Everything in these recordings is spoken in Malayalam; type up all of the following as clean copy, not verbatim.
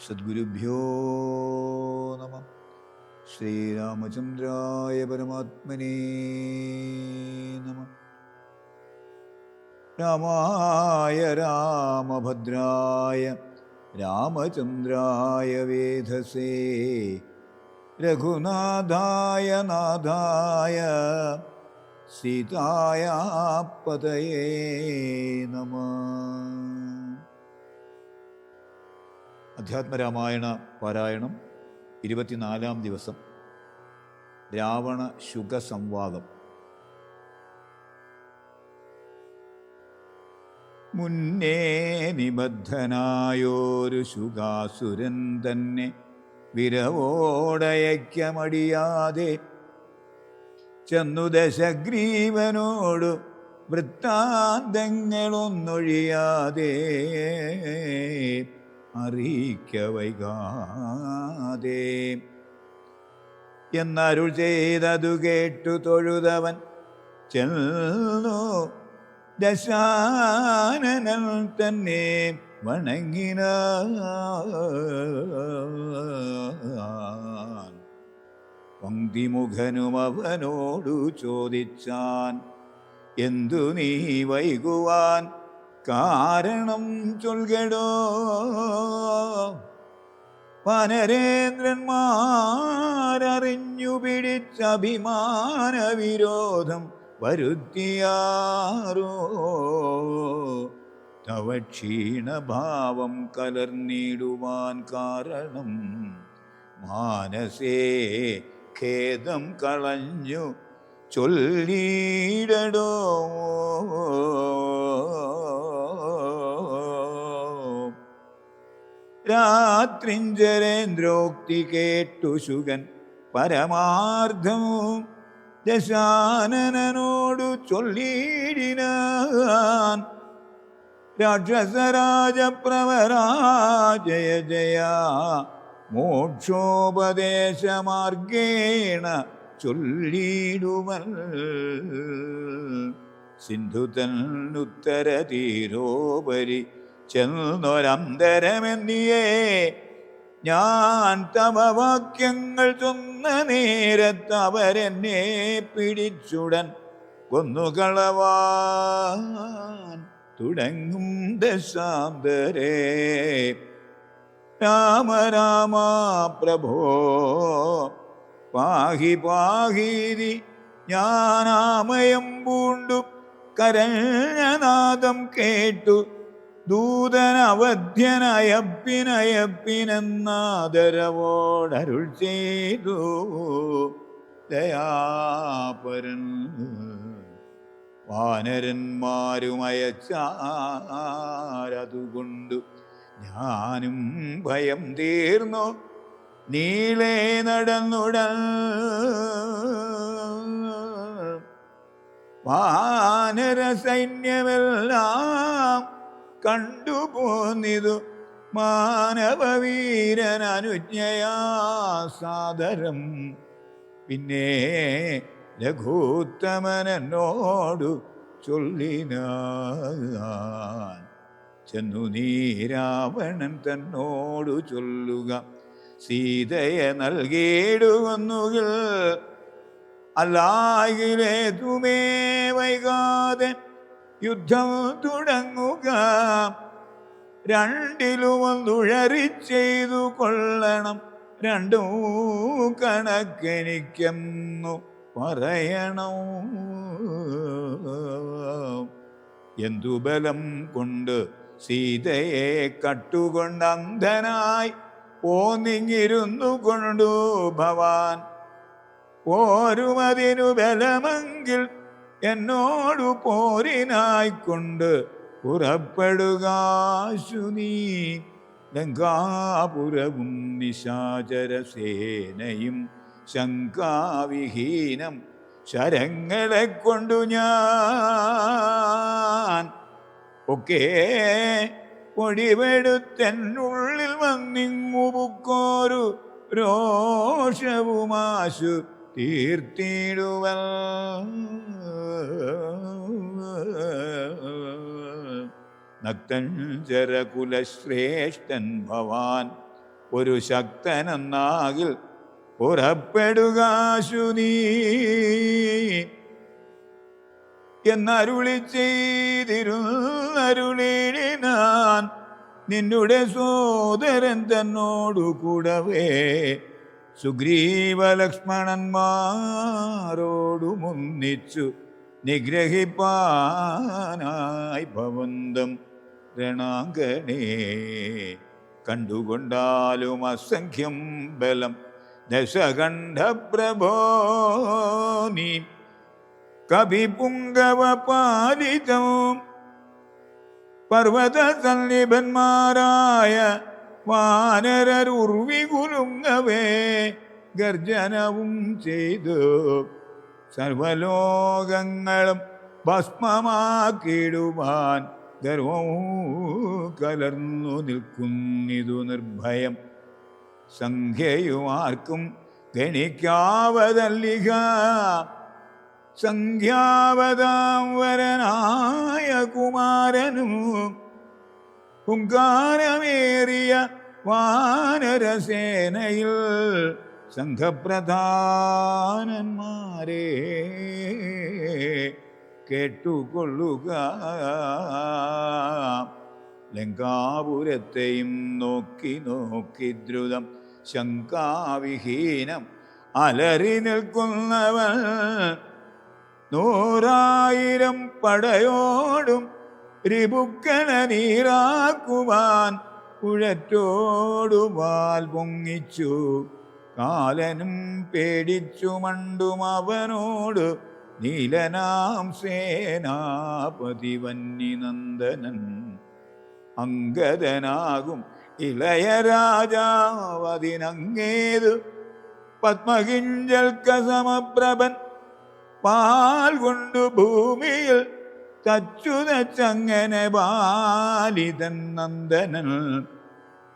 സദ്ഗുരുഭ്യോ നമഃ. ശ്രീരാമചന്ദ്രായ പരമാത്മനേ നമഃ. രാമായ രാമഭദ്രായ രാമചന്ദ്രായ വേധസേ രഘുനാഥായ നാഥായ സീതായ പതയേ നമഃ. അധ്യാത്മരാമായണ പാരായണം 24-ാം ദിവസം. രാവണ ശുക സംവാദം. മുന്നേ നിബദ്ധനായോരു ശുകാസുരൻ തന്നെ വിരവോടയക്കമടിയാതെ ചെന്നു ദശഗ്രീവനോടു വൃത്താന്തങ്ങളൊന്നൊഴിയാതെ അറിയിക്ക വൈകാതെ എന്നരുൾ ചെയ്തതു കേട്ടു തൊഴുതവൻ ചെന്നു ദശാനനൻ തന്നെ വണങ്ങിനാൻ. പങ്ക്തിമുഖനും അവനോടു ചോദിച്ചാൻ, എന്തു നീ വൈകുവാൻ കാരണം ചൊൽകടോ? വാനരേന്ദ്രന്മാരറിഞ്ഞു പിടിച്ച അഭിമാന വിരോധം വരുത്തിയാരോ? തവ ക്ഷീണഭാവം കലർന്നിടുവാൻ കാരണം മാനസേ ഖേദം കളഞ്ഞു ചൊല്ലിടടോ. രാത്രിഞ്ചരേന്ദ്രോക്തി കേട്ടു ശുകൻ പരമാർത്ഥവും ദശാനനോടു ചൊല്ലിടിനാൻ. രാക്ഷസരാജപ്രവരാ ജയ ജയ മോക്ഷോപദേശമാർഗേണ ചൊല്ലിടുവൻ. സിന്ധുതന്നുത്തര തീരോപരി ചെന്നൊരന്തരമെന്നിയേ ഞാൻ തവ വാക്യങ്ങൾ ചൊന്ന നേരത്ത് അവരെന്നെ പിടിച്ചുടൻ കൊന്നുകളവാൻ തുടങ്ങും ദശാന്തരേ. രാമ രാമ പ്രഭോ പാഹി പാഹീതി ഞാനാമയം പൂണ്ടു കരഞ്ഞനാദം കേട്ടു ദൂതനവധ്യനയപ്പിനയപ്പിനെന്നാദരവോടരുൾ ചെയ്തു ദയാപരൻ. വാനരന്മാരുമയച്ചാരതുകൊണ്ടു ഞാനും ഭയം തീർന്നു നീളേ നടന്നുടൻ. വാനര സൈന്യമെല്ലാം കണ്ടുപോന്നിതു മാനവവീരൻ അനുജ്ഞയാ സാദരം. പിന്നെ രഘുത്തമനോടു ചൊല്ലിനാൻ, ചെന്നു നീ രാവണൻ തന്നോടു ചൊല്ലുക, സീതയെ നൽകിയിടുവന്നുകിൽ അല്ലായിലേതുമേ വൈകാതെ യുദ്ധം തുടങ്ങുക. രണ്ടിലുമൊന്നുഴറി ചെയ്തു കൊള്ളണം, രണ്ടു കണക്കെനിക്കെന്നു പറയണം. എന്തു ബലം കൊണ്ട് സീതയെ കട്ടുകൊണ്ട് അന്ധനായി പോന്നിങ്ങിരുന്നു കൊണ്ടു ഭവാൻ. പോരുമതിനു ബലമെങ്കിൽ എന്നോടു പോരിനായിക്കൊണ്ട് പുറപ്പെടുകാശു നീ. ലങ്കാപുരവും നിശാചരസേനയും ശങ്കാവിഹീനം ശരങ്ങളെ കൊണ്ടു ഞാൻ ഒക്കെ പൊടിപെടുത്തെന്നുള്ളിൽ വന്നിങ്ങു പുക്കോരു രോഷവുമാശു തീർത്തിടുവൽ. നക്തഞ്ചര കുലശ്രേഷ്ഠൻ ഭവാൻ ഒരു ശക്തനെന്നാകിൽ പുറപ്പെടുകാശു നീ എന്നരുളി ചെയ്തിരുന്നരുളിനാൻ നിന്നുടെ സോദരൻ തന്നോടു കൂടവേ സുഗ്രീവലക്ഷ്മണന്മാരോടുമൊന്നിച്ചു നിഗ്രഹിപ്പാനായി ഭവന്തം രണാങ്കണേ. കണ്ടുകൊണ്ടാലും അസംഖ്യം ബലം ദശകണ്ഠപ്രഭോ നീ കവിപുങ്കവ പാലിതവും പർവ്വത സന്നിഭന്മാരായ വാനരരുർവികുലുങ്ങവേ ഗർജനവും ചെയ്തു സർവലോകങ്ങളും ഭസ്മമാക്കിടുവാൻ ഗർവവും കലർന്നു നിൽക്കുന്നിതു നിർഭയം. സംഖ്യയുമാർക്കും ഗണിക്കാവതല്ലിക സംഖ്യാവതാംവരനായ കുമാരനും ഹുങ്കാരമേറിയ വാനരസേനയിൽ സംഘപ്രധാനന്മാരെ കേട്ടുകൊള്ളുക. ലങ്കാപുരത്തെയും നോക്കി നോക്കി ദ്രുതം ശങ്കാവിഹീനം അലറി നിൽക്കുന്നവൻ 100,000 പടയോടും രിപുക്കന നീറാക്കുവാൻ കുഴറ്റോടുവാൽ പൊങ്ങിച്ചു. കാലനും പേടിച്ചു മണ്ടും അവനോട് നീലനാം സേനാപതി വന്യനന്ദനൻ. അംഗദനാകും ഇളയരാജാവതിനങ്ങേതു പത്മകിഞ്ചൽക്ക സമപ്രഭൻ പാൽ കൊണ്ടു ഭൂമിയിൽ തച്ചുതച്ചങ്ങനെ ബാലിതൻ നന്ദനൻ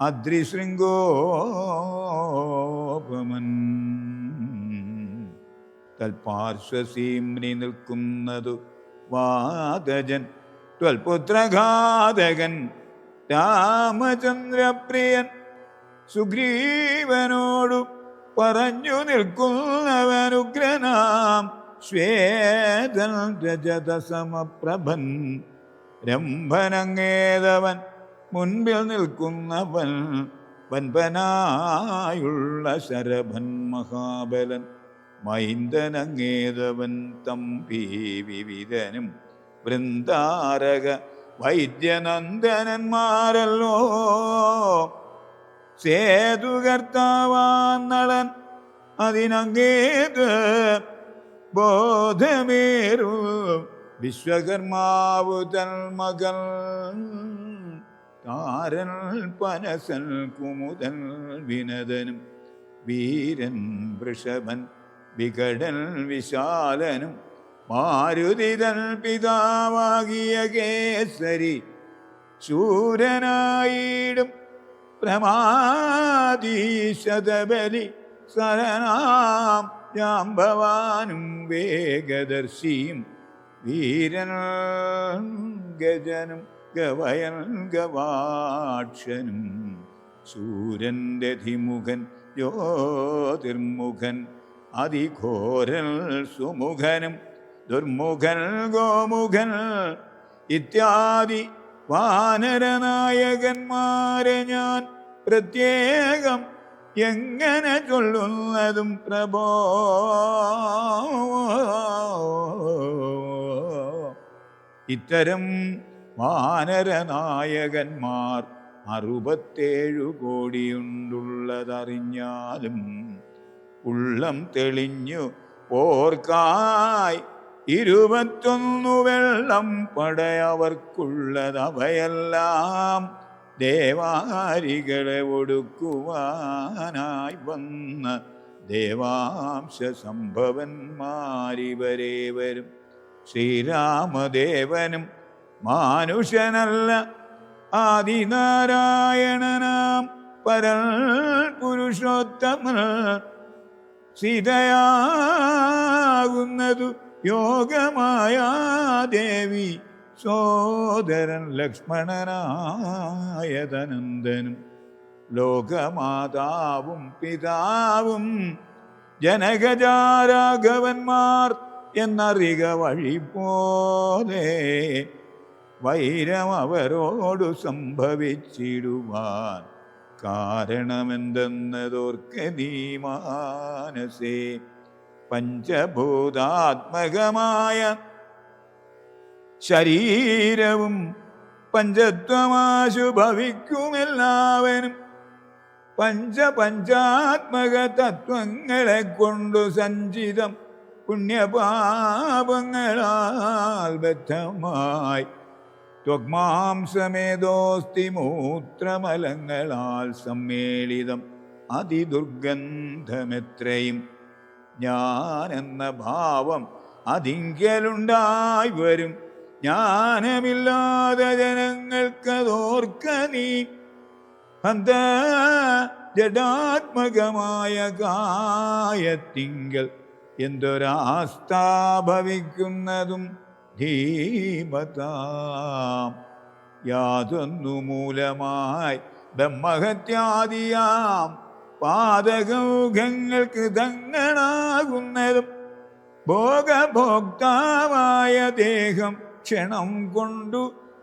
അദ്രിശൃംഗോപമൻ. തൽപാർശ്വസീമ്നി നിൽക്കുന്നതു വാതജൻ ത്വൽപുത്രഘാതകൻ രാമചന്ദ്രപ്രിയൻ. സുഗ്രീവനോടു പറഞ്ഞു നിൽക്കുന്നവനുഗ്രനാം ശ്വേതൻ രജതസമപ്രഭൻ. രംഭനങ്ങേതവൻ മുൻപിൽ നിൽക്കുന്നവൻ വൻപനായുള്ള ശരഭൻ മഹാബലൻ. മൈന്ദനങ്ങേതവൻ തമ്പി വിവിധനും വൃന്ദാരക വൈദ്യനന്ദനന്മാരല്ലോ. സേതുകർത്താവാൻ നളൻ അതിനങ്ങേത് ബോധമേറു വിശ്വകർമാവു തന്മകൾ. താരൻ പനസൻ കുമുദൻ വിനദനും വീരൻ വൃഷഭൻ വികടൻ വിശാലനും മാരുതിതൻ പിതാവാകിയ കേസരി ശൂരനായിടും പ്രമാദീശതബലി സരനാം ജാംബവാനും വേഗദർശിയും വീരൻ ഗജനും ഗവയൻ ഗവാക്ഷനും സൂരന്റെ ധിമുഖൻ ജ്യോതിർമുഖൻ അതിഘോരൻ സുമുഖനും ദുർമുഖൻ ഗോമുഖൻ ഇത്യാദി വാനരനായകന്മാരെ ഞാൻ പ്രത്യേകം എങ്ങനെ ചൊല്ലുന്നതും പ്രഭോ. ഇത്തരം വാനരനായകന്മാർ 67 കോടിയുണ്ടുള്ളതറിഞ്ഞാലും ഉള്ളം തെളിഞ്ഞു പോർക്കായി 21 വെള്ളം പടയവർക്കുള്ളതവയെല്ലാം ദേവാരികളെ ഒടുക്കുവാനായി വന്ന ദേവാംശ സംഭവന്മാരിവരെ വരും. ശ്രീരാമദേവനും മാനുഷനല്ല ആദിനാരായണനാം പരൽ പുരുഷോത്തമൻ സീതയാകുന്നതു യോഗമായ ദേവി സോദരൻ ലക്ഷ്മണനായതനന്ദനും ലോകമാതാവും പിതാവും ജനകജാരാഘവന്മാർ എന്നറിക വഴി പോലെ വൈരം അവരോടു സംഭവിച്ചിടുവാൻ കാരണമെന്തെന്നതോർക്ക നീ മാനസേ. പഞ്ചഭൂതാത്മകമായ ശരീരവും പഞ്ചത്വമാശു ഭവിക്കുമെല്ലാവനും പഞ്ചാത്മക തത്വങ്ങളെ കൊണ്ടു സഞ്ചിതം പുണ്യപാപങ്ങളാൽ ബദ്ധമായി ത്വഗ്മാംസമേതോസ്തി മൂത്രമലങ്ങളാൽ സമ്മേളിതം അതിദുർഗന്ധമെത്രയും ഞാനെന്ന ഭാവം അതിങ്കലുണ്ടായി വരും. ജ്ഞാനമില്ലാതെ ജനങ്ങൾക്കതോർക്ക നീ അന്ത ജഡാത്മകമായ കായത്തിങ്കൽ എന്തൊരാസ്ഥാ ഭവിക്കുന്നതും ധീമതാം. യാതൊന്നു മൂലമായി ബ്രഹ്മഹത്യാദിയാം പാതകൗഘങ്ങൾക്ക് ദങ്ങനാകുന്നതും ഭോഗഭോക്താവായ ദേഹം ക്ഷണം കൊണ്ടു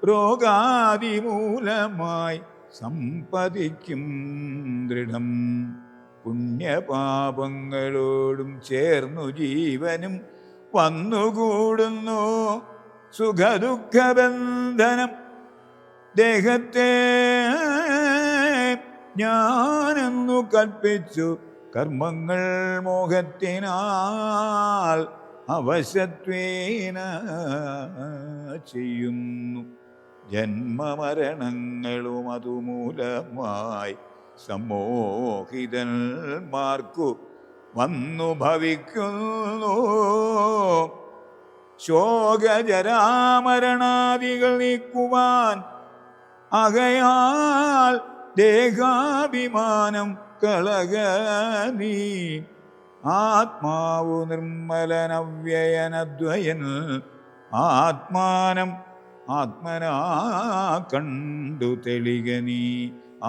രോഗാദിമൂലമായി സമ്പതിക്കും ദൃഢം. പുണ്യപാപങ്ങളോടും ചേർന്നു ജീവനും വന്നുകൂടുന്നു സുഖദുഃഖബന്ധനം. ദേഹത്തെ ഞാനെന്നു കൽപ്പിച്ചു കർമ്മങ്ങൾ മോഹത്തിനാൽ അവശത്വേന ചെയ്യുന്നു. ജന്മമരണങ്ങളും അതുമൂലമായി സമ്മോഹിതന്മാർക്കു വന്നു ഭവിക്കുന്നു. ശോകജരാമരണാദികൾ നീക്കുവാൻ ആകയാൽ ദേഹാഭിമാനം കളക നീ. ആത്മാവു നിർമ്മലനവ്യയനദ്വയൻ ആത്മാനം ആത്മനാ കണ്ടു തെളിക നീ.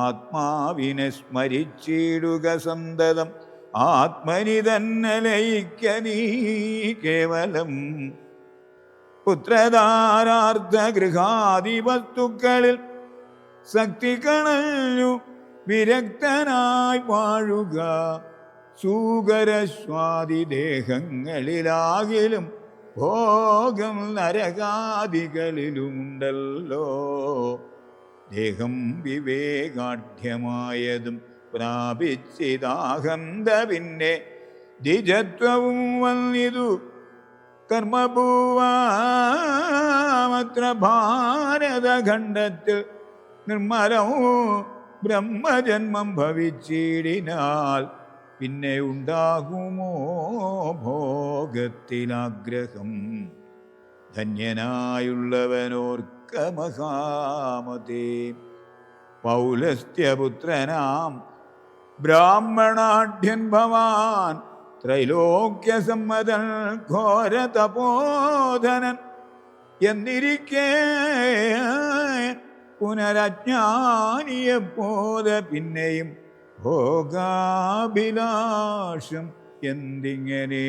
ആത്മാവിനെ സ്മരിച്ചിടുക സന്തതം ആത്മനി തന്നെ ലയിക്ക നീ കേവലം. പുത്രധാരാർത്ഥ ഗൃഹാദി വസ്തുക്കളിൽ ശക്തി കളഞ്ഞു വിരക്തനായി വാഴുക. സൂകരസ്വാദി ദേഹങ്ങളിലാകിലും ഭോഗം നരകാദികളിലുമുണ്ടല്ലോ. ദേഹം വിവേകാഢ്യമായതും പ്രാപിച്ചിതാഹന്ത പിന്നെ ദ്വിജത്വവും വന്നിതു കർമ്മഭൂവാമത്ര ഭാരതഖണ്ഡത്തിൽ നിർമ്മലവും ബ്രഹ്മജന്മം ഭവിച്ചിടിനാൽ പിന്നെ ഉണ്ടാകുമോ ഭോഗത്തിലാഗ്രഹം. ധന്യനായുള്ളവനോർക്ക മഹാമതേ. പൗലസ്ത്യപുത്രനാം ബ്രാഹ്മണാഢ്യൻ ഭവാൻ ത്രൈലോക്യസമ്മതൻ ഘോര തപോധനൻ എന്നിരിക്കേ പുനരജ്ഞാനിയെപ്പോലെ പിന്നെയും ഭോഗാഭിലാഷം എന്തിങ്ങനെ.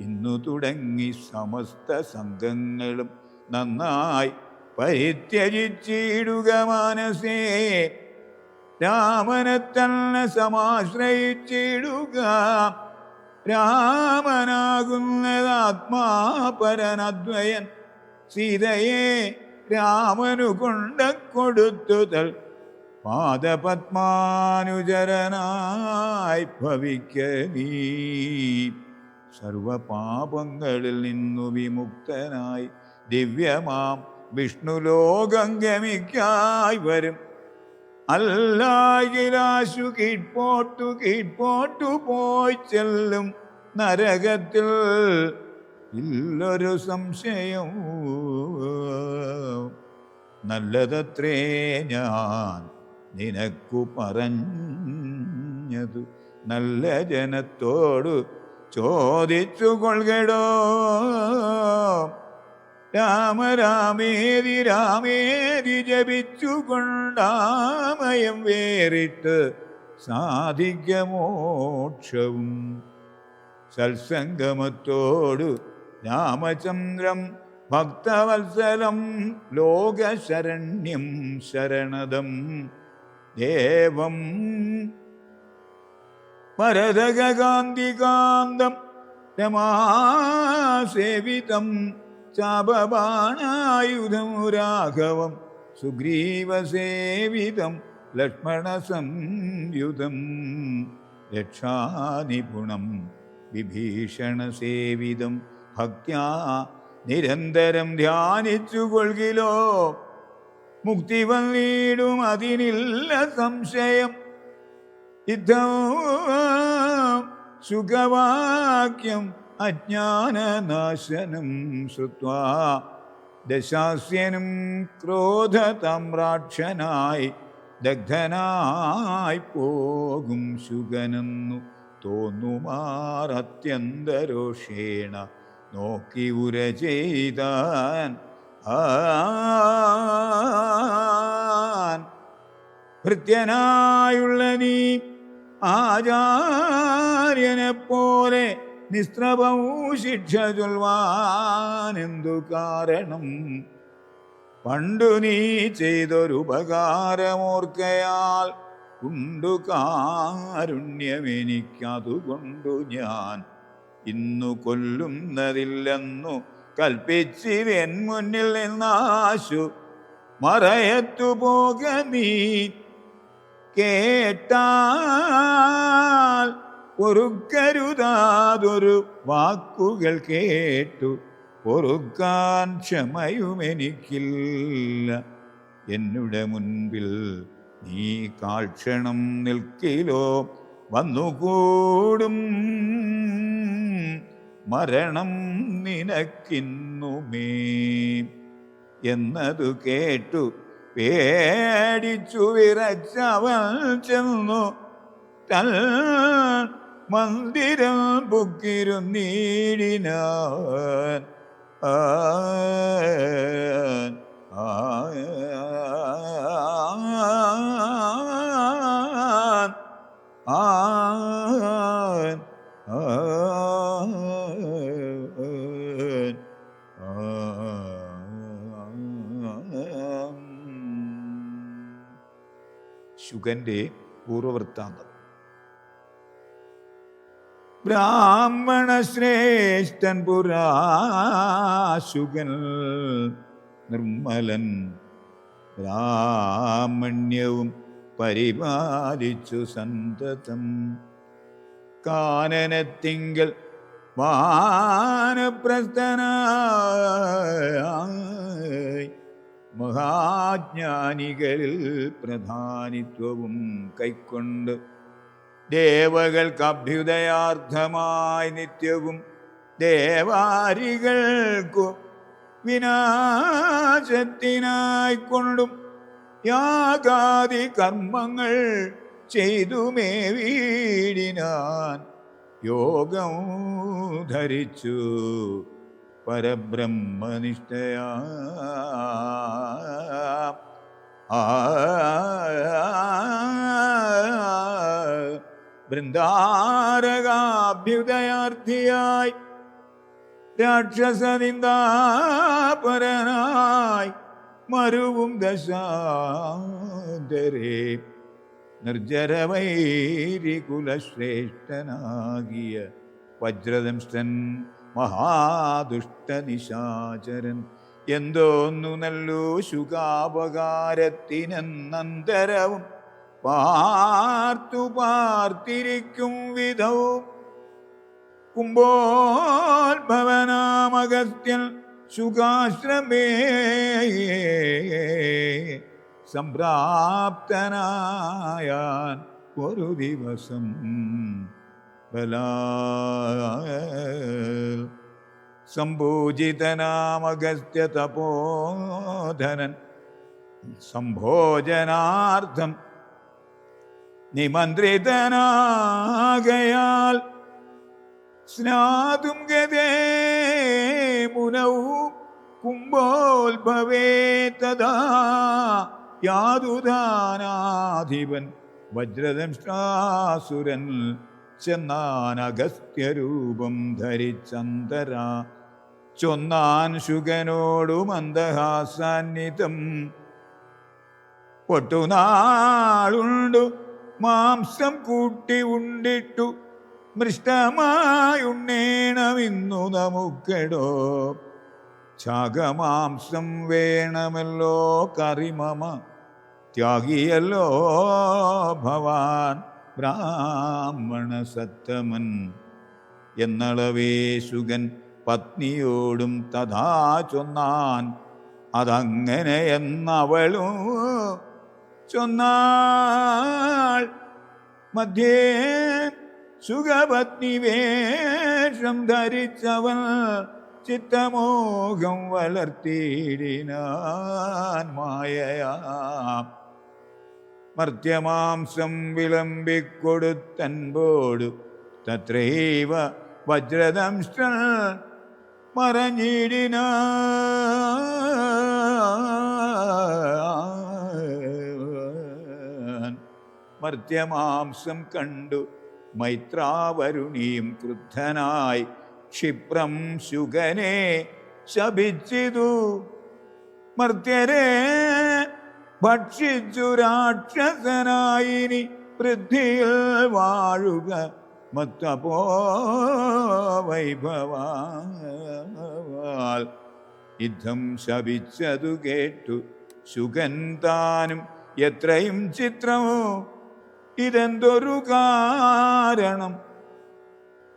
ഇന്നു തുടങ്ങി സമസ്ത സംഘങ്ങളും നന്നായി പരിത്യജിച്ചിടുക മനസ്സേ. രാമനെ തന്നെ സമാശ്രയിച്ചിടുക. രാമനാകുന്നത് ആത്മാപരനദ്വയൻ സീതയെ രാമനു കൊണ്ടു തൽ പാദപത്മാനുചരനായി ഭവിക്ക നീ. സർവപാപങ്ങളിൽ നിന്നു വിമുക്തനായി ദിവ്യമാം വിഷ്ണുലോകം ഗമിക്കായി വരും. അല്ലായിലാശു കീഴ്പോട്ടു പോയി ചെല്ലും നരകത്തിൽ ഇല്ലൊരു സംശയം. നല്ലതത്രേ ഞാൻ നിനക്കു പറഞ്ഞു പറഞ്ഞതു നല്ല ജനത്തോടു ചോദിച്ചു കൊள்കടോ. രാമരാമേതി രാമേതി ജപിച്ചു കൊണ്ടാമയം വേറിട്ട് സാധിക്കമോക്ഷവും. സത്സംഗമത്തോടു രാമചന്ദ്രം ഭക്തവത്സലം ലോകശരണ്യം ശരണദം ദേവം ഭരതകാന്തികാന്തം രമാസേവിതം ചാപബാണായുധം രാഘവം സുഗ്രീവസേവിതം ലക്ഷ്മണസംയുതം രക്ഷാനിപുണം വിഭീഷണസേവിതം ഭക്ത്യാ നിരന്തരം ധ്യാനിച്ചു കൊൾകിലോ. മുക്തി വന്നിടും അതിനില്ല സംശയം. ഇദ്ധം സുഖവാക്യം അജ്ഞാനനാശനം ശ്രുത്വാ ദശാസ്യനും ക്രോധതമ്രാക്ഷനായി ദഗ്ധനായി പോകും ശുഗനെന്നു തോന്നുമാറത്യന്തരോഷേണ നോക്കി ഉര ചെയ്താൻ. ഭൃത്യനായുള്ള നീ ആചാര്യനെപ്പോലെ നിസ്ത്രപവും ശിക്ഷ ചൊൽവാനെന്തു കാരണം? പണ്ടു നീ ചെയ്തൊരുപകാരമോർക്കയാൽ ഉണ്ടു കാരുണ്യമെനിക്കതുകൊണ്ടു ഞാൻ ഇന്നു കൊല്ലുന്നതില്ലെന്നു കൽപ്പിച്ചിവൻ മുന്നിൽ നിന്നാശു മറയത്തു പോക നീ. കേട്ടാൽ പൊറുക്കരുതാതൊരു വാക്കുകൾ കേട്ടു പൊറുക്കാൻ ക്ഷമയുമെനിക്കില്ല. എന്നുടെ മുൻപിൽ നീ കാൽക്ഷണം നിൽക്കിലോ വന്നുകൂടും മരണം നിനക്കിന്നുമേ എന്നതു കേട്ടു പേടിച്ചു വിറച്ചവൻ ചെന്നു തൽ മന്ദിരം പൊക്കിരുന്നീടിനാൻ. ശുഗന്റെ പൂർവവൃത്താന്തം. ബ്രാഹ്മണശ്രേഷ്ഠൻ പുരാശുഗൻ നിർമ്മലൻ ബ്രാഹ്മണ്യവും പരിപാലിച്ചു സന്തതം. കാനനത്തിങ്കൽ വാനപ്രസ്ഥനായി മഹാജ്ഞാനികളിൽ പ്രധാനിത്വവും കൈക്കൊണ്ട് ദേവകൾക്ക് അഭ്യുദയാർത്ഥമായി നിത്യവും ദേവാരികൾക്കു വിനാശത്തിനായിക്കൊണ്ടും യാഗാദി കർമ്മങ്ങൾ ചെയ്തുമേ വീടിനാൻ. യോഗം ധരിച്ചു പരബ്രഹ്മനിഷ്ഠയാ വൃന്ദാരകാഭ്യുദയാർത്ഥിയായി രാക്ഷസനിന്ദാപരനായി മരുവും ദശാന്തരേ നിർജരവൈരികുലശ്രേഷ്ഠനാകിയ വജ്രദംഷ്ടൻ മഹാദുഷ്ടനിശാചരൻ എന്തോന്നു നല്ലു ശുകാപകാരത്തിനന്തരവും പാർത്തിരിക്കും വിധവും കുംഭോത്ഭവനാമഗസ്ത്യൻ ശുകാശ്രമേ സംപ്രാപ്തനായാൻ ഒരു ദിവസം. സംഭൂജിതനാമഗസ്ത്യ തപോധനൻ സംഭോജനാർത്ഥം നിമന്ത്രിതനാകയാൽ സ്നാതും ഗതേ മുനൗ കുംഭോത്ഭവേ തഥാ യാതുദാനാധിപൻ വജ്രദംഷ്ടാസുരൻ ചെന്നാൻ അഗസ്ത്യരൂപം ധരിച്ചന്തര ചൊന്നാൻ ശുഗനോടു മന്ദഹാസാന്നിധം ഒട്ടുനാളുണ്ടു മാംസം കൂട്ടി ഉണ്ടിട്ടു മൃഷ്ടമായുണ്ണേണമിന്നു നമുക്കെടോ ചാകമാംസം വേണമല്ലോ കറിമമ ത്യാഗിയല്ലോ ഭവാൻ ബ്രാഹ്മണ സത്തമൻ എന്നളവേ ശുഗൻ പത്നിയോടും തഥാ ചൊന്നാൻ അതങ്ങനെ എന്നവളും ചൊന്നാൾ മധ്യേ സുഖപത്നി വേഷം ധരിച്ചവൻ ചിത്തമോഹം വളർത്തിയിടിനാൻ മായയാ മർത്യമാംസം വിളമ്പിക്കൊടുത്തൻപോടു തത്രൈവ വജ്രദംഷ്ട മറഞ്ഞിടിനാൻ മർത്യമാംസം കണ്ടു മൈത്രാവരുണിയും ക്രുദ്ധനായി ക്ഷിപ്രം ശുഗനെ ശപിച്ചിതു മർത്യരെ ഭക്ഷിച്ചു രാക്ഷസനായിനി പൃഥ്വിയിൽ വാഴുക മത്തപോ വൈഭവാൽ യുദ്ധം ശപിച്ചതു കേട്ടു ശുഗൻ താനും എത്രയും ചിത്രമോ ഇതെന്തൊരു കാരണം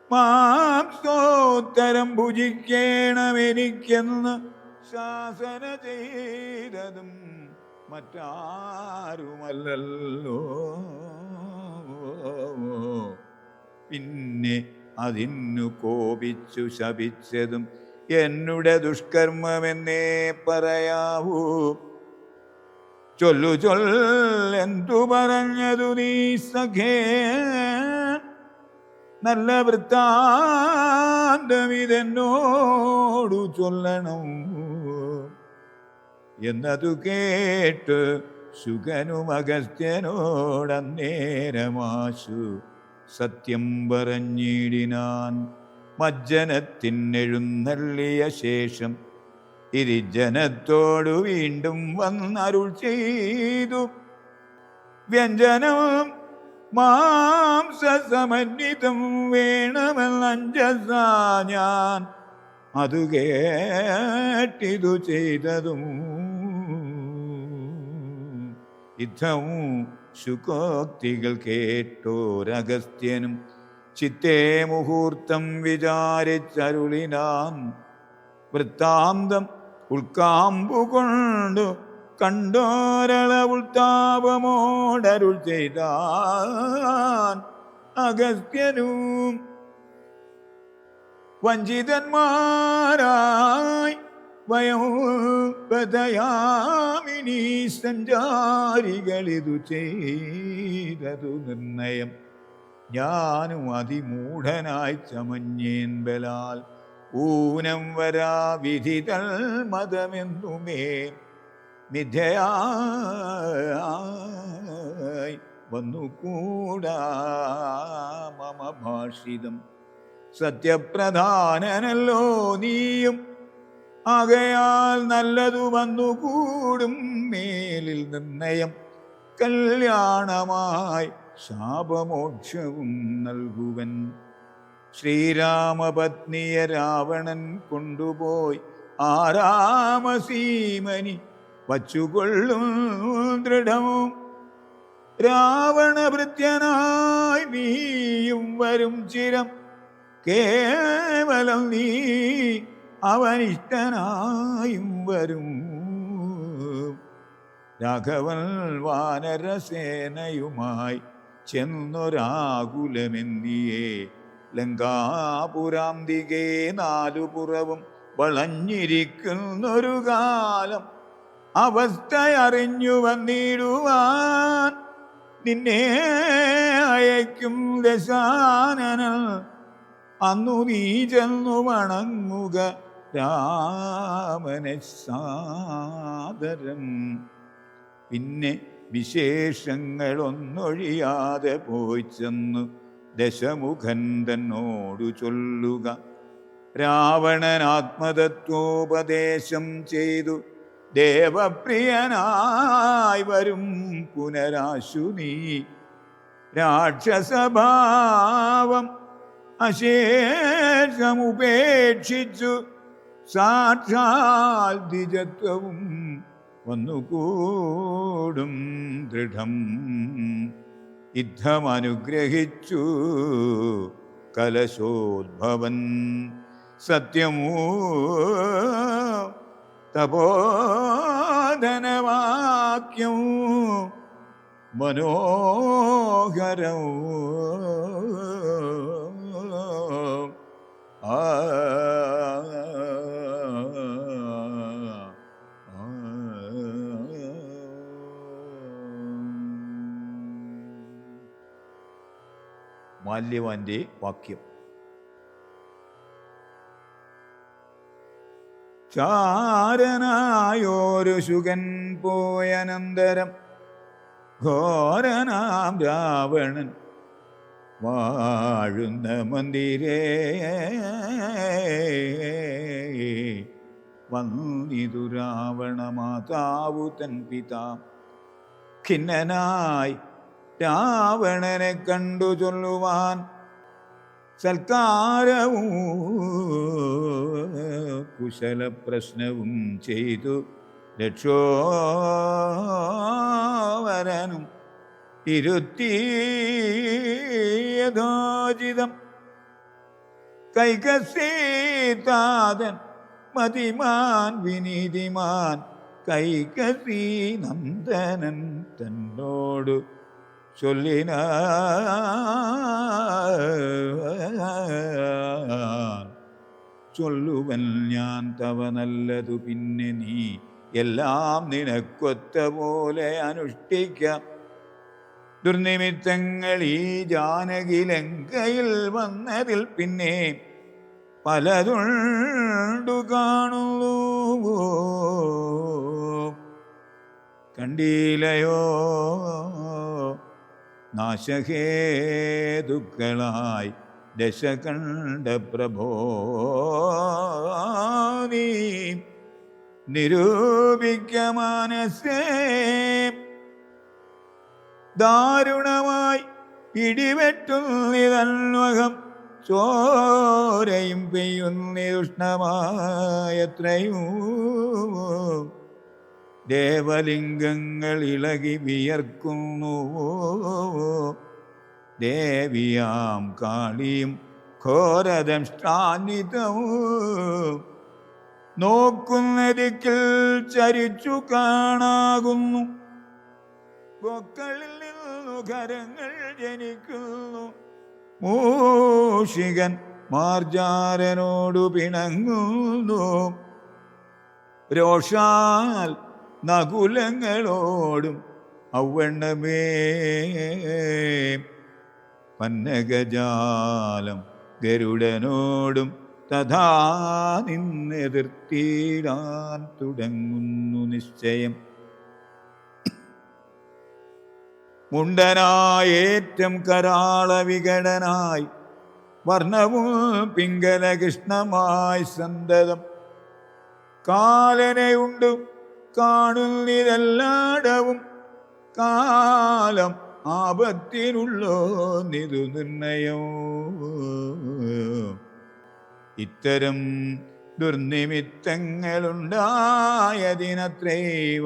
മാംസോത്തരം ഭുജിക്കണമെനിക്കെന്ന് ശാസന ചെയ്തതും മറ്റാരുമല്ലല്ലോ പിന്നെ അതിന്നു കോപിച്ചു ശപിച്ചതും എന്നുടെ ദുഷ്കർമ്മമെന്നേ പറയാവൂ ചൊല്ലു ചൊല്ലെന്തു പറഞ്ഞതു നീ സഖേ നല്ല വൃത്താന്തം ഇതെന്നോടു ചൊല്ലണം എന്നതു കേട്ട് ശുഗനും അഗസ്ത്യനോടന്നേരമാശു സത്യം പറഞ്ഞിടിനാൻ മജ്ജനത്തിനെഴുന്നള്ളിയ ശേഷം ഇരിജനത്തോടു വീണ്ടും വന്നരുൾ ചെയ്തു വ്യഞ്ജനം മാംസമന്വിതം വേണമെന്നഞ്ചസ ഞാൻ അതു കേട്ടിതു ചെയ്തതും യുദ്ധവും ശുകോക്തികൾ കേട്ടോരഗസ്ത്യനും ചിത്തേ മുഹൂർത്തം വിചാരിച്ചരുളിനാൻ വൃത്താന്തം ഉൾക്കാമ്പു കൊണ്ടു കണ്ടോരള ഉൾത്താപമോടരുൾ ചെയ്താൻ അഗസ്ത്യനും വഞ്ചിതന്മാരായി വയോപതയാമിനി സഞ്ചാരികളിതു ചെയ്തതു നിർണയം ഞാനും അതിമൂഢനായി ചമഞ്ഞേൻ ബലാൽ ഊനം വരാ വിധിതൽ മതമെന്നുമേ മിഥ്യയായി വന്നുകൂടാ മമ ഭാഷിതം സത്യപ്രധാനനല്ലോ നീയും ആകയാൽ നല്ലതു വന്നുകൂടും മേലിൽ നിർണയം കല്യാണമായി ശാപമോക്ഷവും നൽകുവൻ ശ്രീരാമപത്നിയെ രാവണൻ കൊണ്ടുപോയി ആരാമസീമനി വച്ചുകൊള്ളും ദൃഢവും രാവണഭൃത്യനായി നീയും വരും ചിരം കേവലം നീ അവനിഷ്ടനായും വരും രാഘവൻ വാനരസേനയുമായി ചെന്നൊരാകുലമെന്തിയേ ലങ്കാപുരാന്തികേ നാലുപുറവും വളഞ്ഞിരിക്കുന്നൊരു കാലം അവസ്ഥയറിഞ്ഞു വന്നിടുവാൻ നിന്നെ അയക്കും ദശാനനൻ അന്നു നീ ചെന്നു വണങ്ങുക രാമനെ സാദരം. പിന്നെ വിശേഷങ്ങളൊന്നൊഴിയാതെ പോയി ചെന്നു ദശമുഖൻ തന്നോടു ചൊല്ലുക. രാവണൻ ആത്മതത്വോപദേശം ചെയ്തു ദേവപ്രിയനായി വരും പുനരാശു നീ. രാക്ഷസഭാവം അശേഷമുപേക്ഷിച്ചു സാക്ഷാൽ ദ്വിജത്വവും വന്നുകൂടും ദൃഢം. യുദ്ധമനുഗ്രഹിച്ചു കലശോദ്ഭവൻ സത്യമൂ തപോധനവാക്യം മനോഹരം. മാല്യവാന്റെ വാക്യം. ചാരനായോരു ശുകൻ പോയനന്തരം ഘോരനാം രാവണൻ വാഴുന്ന മന്ദിരേ വന്നിതു രാവണ മാതാവു തൻ പിതാ. ഖിന്നനായി രാവണനെ കണ്ടു ചൊല്ലുവാൻ സൽക്കാരവും കുശലപ്രശ്നവും ചെയ്തു രക്ഷോവരനും ഇരുത്തിയതോചിതം. കൈകസീതാതൻ മതിമാൻ വിനീതിമാൻ കൈകസീ നന്ദനൻ തന്നോടു ചൊല്ലിന ചൊല്ലുവൻ ഞാൻ തവ നല്ലതു പിന്നെ നീ എല്ലാം നിനക്കൊത്ത പോലെ അനുഷ്ഠിക്കാം. ദുർനിമിത്തങ്ങൾ ഈ ജാനകി ലങ്കയിൽ വന്നതിൽ പിന്നെ പലതുണ്ടു കാണുന്നു. കണ്ടീലയോ നാശഹേതുക്കളായി ദശകണ്ഠ പ്രഭോ നീ നിരൂപിക്ക മാനസേ. ദാരുണമായി ഇടിവെട്ടുന്നിതന്വകം ചോരയും പെയ്യുന്നിരുഷ്ണമായത്രയും. ദേവലിംഗങ്ങൾ ഇളകി വിയർക്കുന്നു. ദേവിയാം കാളിയും ഘോരദംഷ്ടാന്വിതവും നോക്കുന്ന ദിക്കിൽ ചരിച്ചു കാണാകുന്നു. പൊക്കളിൽ നിന്നു ഖരങ്ങൾ ജനിക്കുന്നു. മൂഷികൻ മാർജാരനോടു പിണങ്ങുന്നു. രോഷാൽ നകുലങ്ങളോടും ഔവണ്ണമേ. പന്നഗജാലം ഗരുഡനോടും തഥാ നിന്നെതിർത്തിടാൻ തുടങ്ങുന്നു നിശ്ചയം. മുണ്ടനായേറ്റം കരാള വികടനായി വർണ്ണവും പിംഗലകൃഷ്ണമായി സന്തതം. കാലനെയുണ്ടു കാണുന്നിതെല്ലാടവും കാലം ആപത്തിനുള്ളോ നിതു നിർണയം. ഇത്തരം ദുർനിമിത്തങ്ങളുണ്ടായതിനത്രൈവ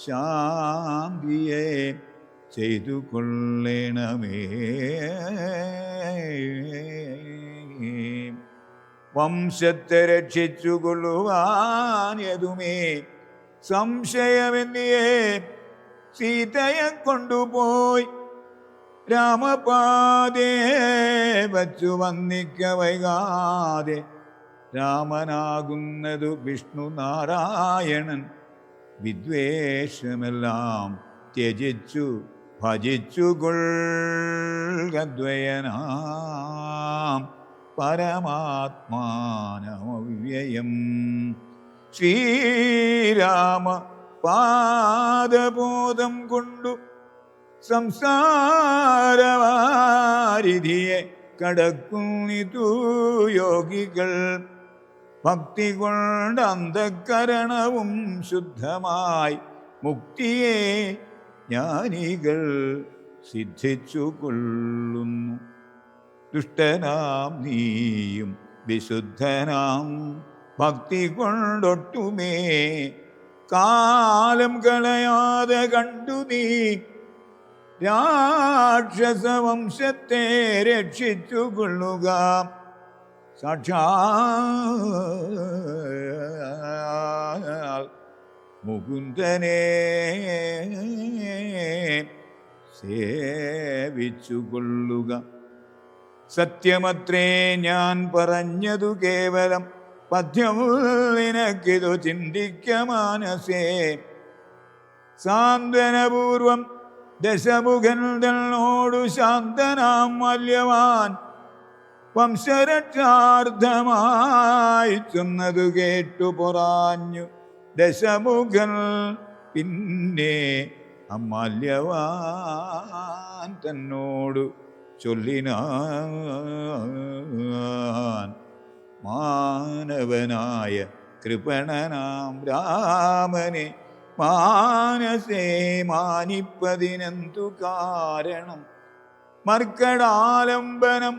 ശാന്തിയെ ചെയ്തു കൊള്ളണമേ. വംശത്തെ രക്ഷിച്ചു കൊള്ളുവാൻ യതുമേ സംശയമെന്നിയേ സീതയെ കൊണ്ടുപോയി രാമപാദേ വച്ചു വന്നിക്ക വൈകാതെ. രാമനാകുന്നതു വിഷ്ണു നാരായണൻ വിദ്വേഷമെല്ലാം ത്യജിച്ചു ഭജിച്ചുകൊള്ളുകദ്വയനാം പരമാത്മാനമവ്യയം. ശ്രീരാമ പാദബോധം കൊണ്ടു സംസാരവാരിധിയെ കടക്കുന്നിതു യോഗികൾ. ഭക്തി കൊണ്ട് അന്ധകരണവും ശുദ്ധമായി മുക്തിയെ ജ്ഞാനികൾ സിദ്ധിച്ചു കൊള്ളുന്നു. ദുഷ്ടനാം നീയും വിശുദ്ധനാം ഭക്തി കൊണ്ടൊട്ടുമേ കാലം കളയാതെ കണ്ടു നീ രാക്ഷസവംശത്തെ രക്ഷിച്ചു കൊള്ളുക. സാക്ഷാൽ മുകുന്ദനെ സേവിച്ചു കൊള്ളുക. സത്യമത്രേ ഞാൻ പറഞ്ഞതു കേവലം പദ്യം നിനക്കിതു ചിന്തിക്ക മാനസേ. സാന്ത്വനപൂർവം ദശമുഖൻ തന്നോടു ശാന്തനാം മല്യവാൻ വംശരക്ഷാർത്ഥമായി ചെന്നതു കേട്ടു പൊറാഞ്ഞു ദശമുഖൻ. പിന്നെ അമല്യവാൻ തന്നോടു ചൊല്ലിനാൻ, മാനവനായ കൃപണനാം രാമനെ മാനസേ മാനിപ്പതിനെന്തു കാരണം? മർക്കടാലംബനം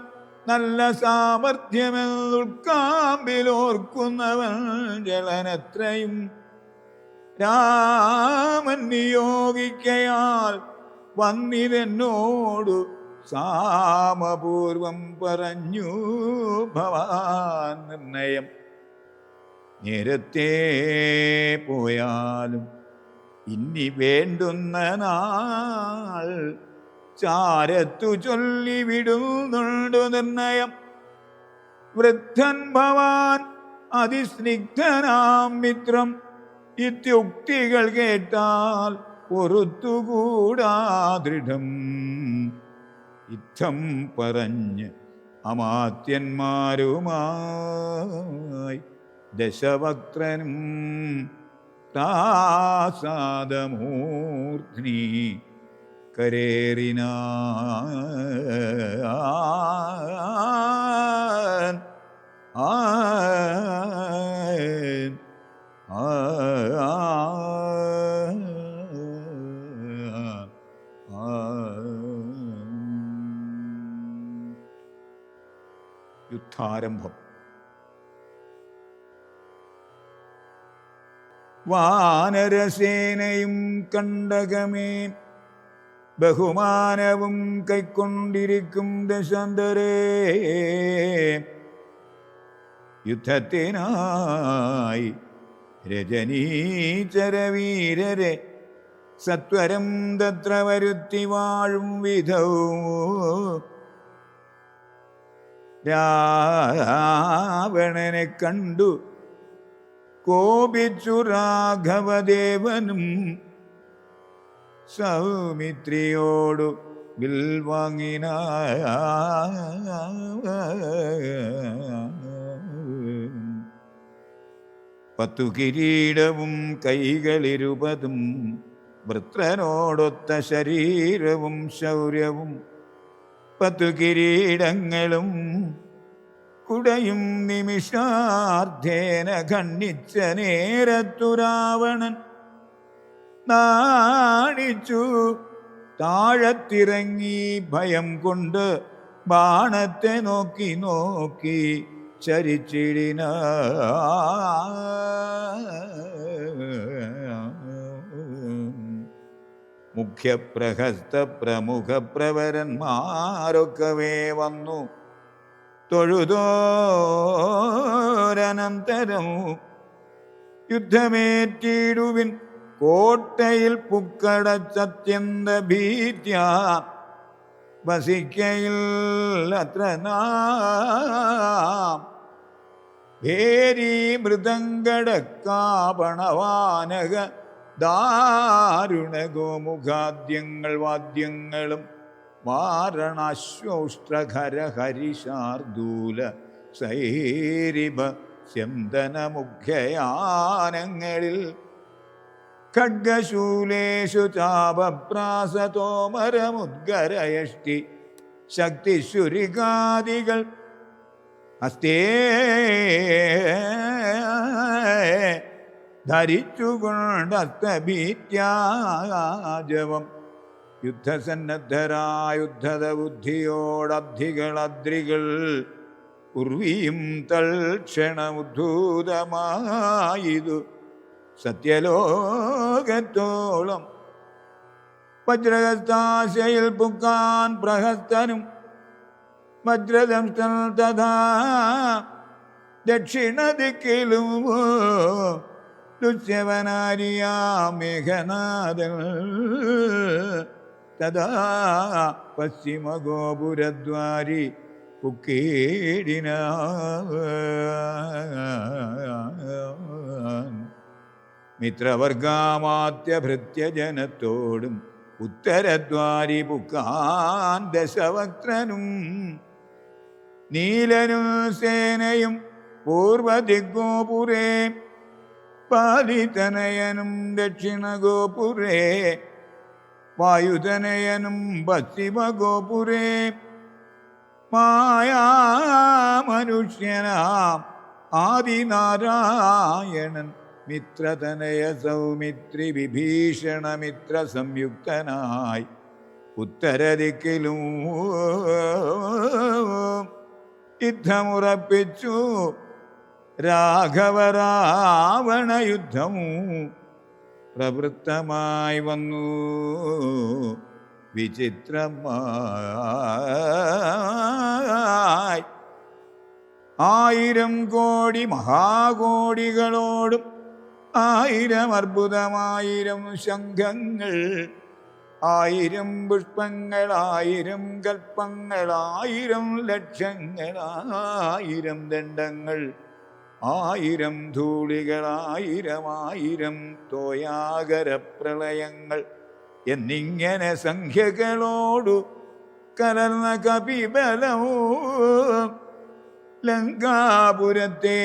നല്ല സാമർഥ്യമെന്നുൾക്കാമ്പിലോർക്കുന്നവൻ ജലനത്രയും രാമൻ നിയോഗിക്കയാൽ വന്നിതെന്നോടു സാമപൂർവം പറഞ്ഞു ഭവാൻ നിർണയം. നേരത്തെ പോയാലും ഇനി വേണ്ടുന്ന നാൾ ചാരത്തു ചൊല്ലിവിടുന്നുണ്ടു നിർണയം. വൃദ്ധൻ ഭവാൻ അതിസ്നിഗ്ധനാം മിത്രം ഇത്യുക്തികൾ കേട്ടാൽ പൊറുത്തുകൂടാ ദൃഢം. ഇത്തം പറഞ്ഞ് അമാത്യന്മാരുമായി ദശവക്ത്രനും പ്രാസാദമൂർധ്നി കരേറിനാൻ. യുദ്ധാരംഭം. വാനരസേനയും കണ്ടകമേ ബഹുമാനവും കൈക്കൊണ്ടിരിക്കും ദശാന്തരേ. യുദ്ധത്തിനായി രജനീചരവീരരെ സത്വരം തത്ര വരുത്തി വാഴും വിധവും രാവണനെ കണ്ടു കോപിച്ചു രാഘവദേവനും സൗമിത്രിയോടു വിൽ വാങ്ങിന. പത്തു കിരീടവും കൈകളിരുപതും വൃത്രനോടൊത്ത ശരീരവും ശൗര്യവും പത്തു കിരീടങ്ങളും കുടയും നിമിഷാർദ്ധേന ഖണ്ഡിച്ച നേരത്തു രാവണൻ നാണിച്ചു താഴത്തിറങ്ങി ഭയം കൊണ്ട് ബാണത്തെ നോക്കി നോക്കി ചരിച്ചിടിന. മുഖ്യപ്രഹസ്ത പ്രമുഖ പ്രവരന്മാരൊക്കവേ വന്നു തൊഴുതോരനന്തരം യുദ്ധമേറ്റിടുവിൻ കോട്ടയിൽ പുക്കടച്ചത്യന്ത ഭീത്യ വസിക്കയിൽ അത്ര നാം ഭേരി മൃദംഗടക്കാപണവാനക ദാരുണ ഗോമുഖാദ്യങ്ങൾ വാദ്യങ്ങളും വാരണാശ്വോഷ്ട്രഖര ഹരിശാർദൂല സൈരിഭ സ്യന്തനമുഖ്യയാനങ്ങളിൽ ഖഡ്ഗശൂലേഷു ചാപപ്രാസതോമരമുദ്ഗരയഷ്ടി ശക്തിശുരികാദികൾ ഹസ്തേ ധരിച്ചുകൊണ്ടസ്തഭീത്യാജവം യുദ്ധസന്നദ്ധരായുദ്ധത ബുദ്ധിയോടബ്ധികളദ്രികൾ ഉർവിയും തൽക്ഷണമുദ്ധൂതമായിതു സത്യലോകത്തോളം വജ്രഹസ്താശയിൽ പുക്കാൻ പ്രഹസ്തനും വജ്രദംഷ്ടൻ തഥാ ദക്ഷിണദിക്കിലും ദുഷ്യവനാരിയാ മേഘനാഥൻ തഥാ പശ്ചിമഗോപുരദ്വാരി പുക്കേടിന മിത്രവർഗാമാത്യഭൃത്യജനത്തോടും ഉത്തരദ്വാരി പുക്കാൻ ദശവക്ത്രനും നീലനും സേനയും പൂർവദിഗോപുരേ പാലിതനയനും ദക്ഷിണഗോപുരേ വായുതനയനും പശ്ചിമഗോപുരേ മായാമനുഷ്യനാം ആദിനാരായണൻ മിത്രതനയ സൗമിത്രി വിഭീഷണമിത്ര സംയുക്തനായി ഉത്തരദിക്കിലും യുദ്ധമുറപ്പിച്ചു രാഘവരാവണ യുദ്ധമു പ്രവൃത്തമായി വന്നു വിചിത്രമായി 1000 കോടി മഹാകോടികളോടും 1000 അർബുദം 1000 ശംഖങ്ങൾ 1000 പുഷ്പങ്ങൾ 1000 കൽപ്പങ്ങൾ 1000 ലക്ഷങ്ങൾ 1000 ദണ്ഡങ്ങൾ 1000 ധൂളികൾ 1000 തോയാകര പ്രളയങ്ങൾ എന്നിങ്ങനെ സംഖ്യകളോടു കലർന്ന കപിബലവും ലങ്കാപുരത്തെ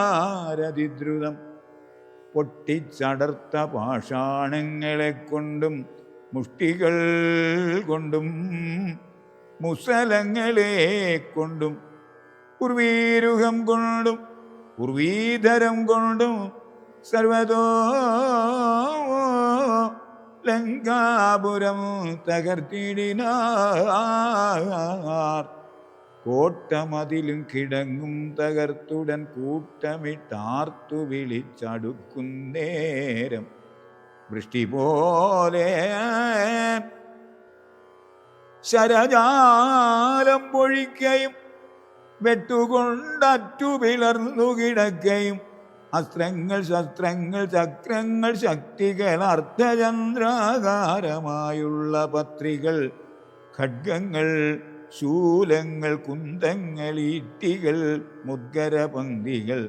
വളഞ്ഞാരതിദ്രുതം പൊട്ടിച്ചടർത്ത പാഷാണങ്ങളെ കൊണ്ടും മുഷ്ടികൾ കൊണ്ടും മുസലങ്ങളെ കൊണ്ടും ഉർവീരുഹം കൊണ്ടും ഉർവീധരം കൊണ്ടും സർവതോ ലങ്കാപുരം തകർത്തിടിനാർ കോട്ടമതിലും കിടങ്ങും തകർത്തുടൻ കൂട്ടമിട്ടാർത്തു വിളിച്ചടുക്കുന്നേരം വൃഷ്ടി പോലെ ശരജാലം പൊഴിക്കയും വെട്ടുകൊണ്ടറ്റു പിളർന്നു കിടക്കയും അസ്ത്രങ്ങൾ ശസ്ത്രങ്ങൾ ചക്രങ്ങൾ ശക്തികൾ അർദ്ധചന്ദ്രാകാരമായുള്ള പത്രികൾ ഖഡ്ഗങ്ങൾ ശൂലങ്ങൾ കുന്തങ്ങൾ ഈട്ടികൾ മുദ്ഗരപംക്തികൾ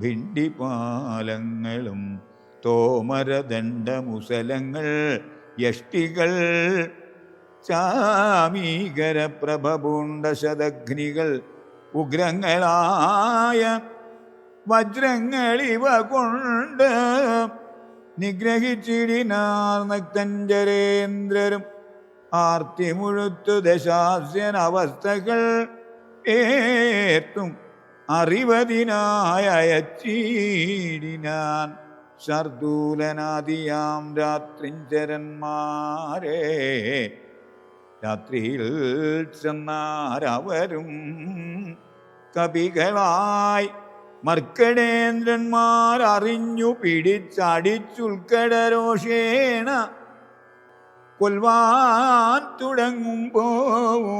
ഭിണ്ടിപാലങ്ങളും തോമരദണ്ഡമുസലങ്ങൾ യഷ്ടികൾ ചാമീകര പ്രഭപൂണ്ട ശതഘ്നികൾ ഉഗ്രങ്ങളായ വജ്രങ്ങളിവ കൊണ്ട് നിഗ്രഹിച്ചിടിനാർ നക്തഞ്ചരേന്ദ്രരും ആർത്തി മുഴുത്തു ദശാസ്യനവസ്ഥകൾ ഏത്തും അറിവതിനായ അയച്ചീടിനാൻ ശർദൂലനാദിയാം രാത്രിഞ്ചരന്മാരെ രാത്രിയിൽ ചെന്നാരവരും കപികളായി മർക്കടേന്ദ്രന്മാർ അറിഞ്ഞു പിടിച്ചടിച്ചുൾക്കടരോഷേണ കൊൽവാൻ തുടങ്ങുമ്പോൾ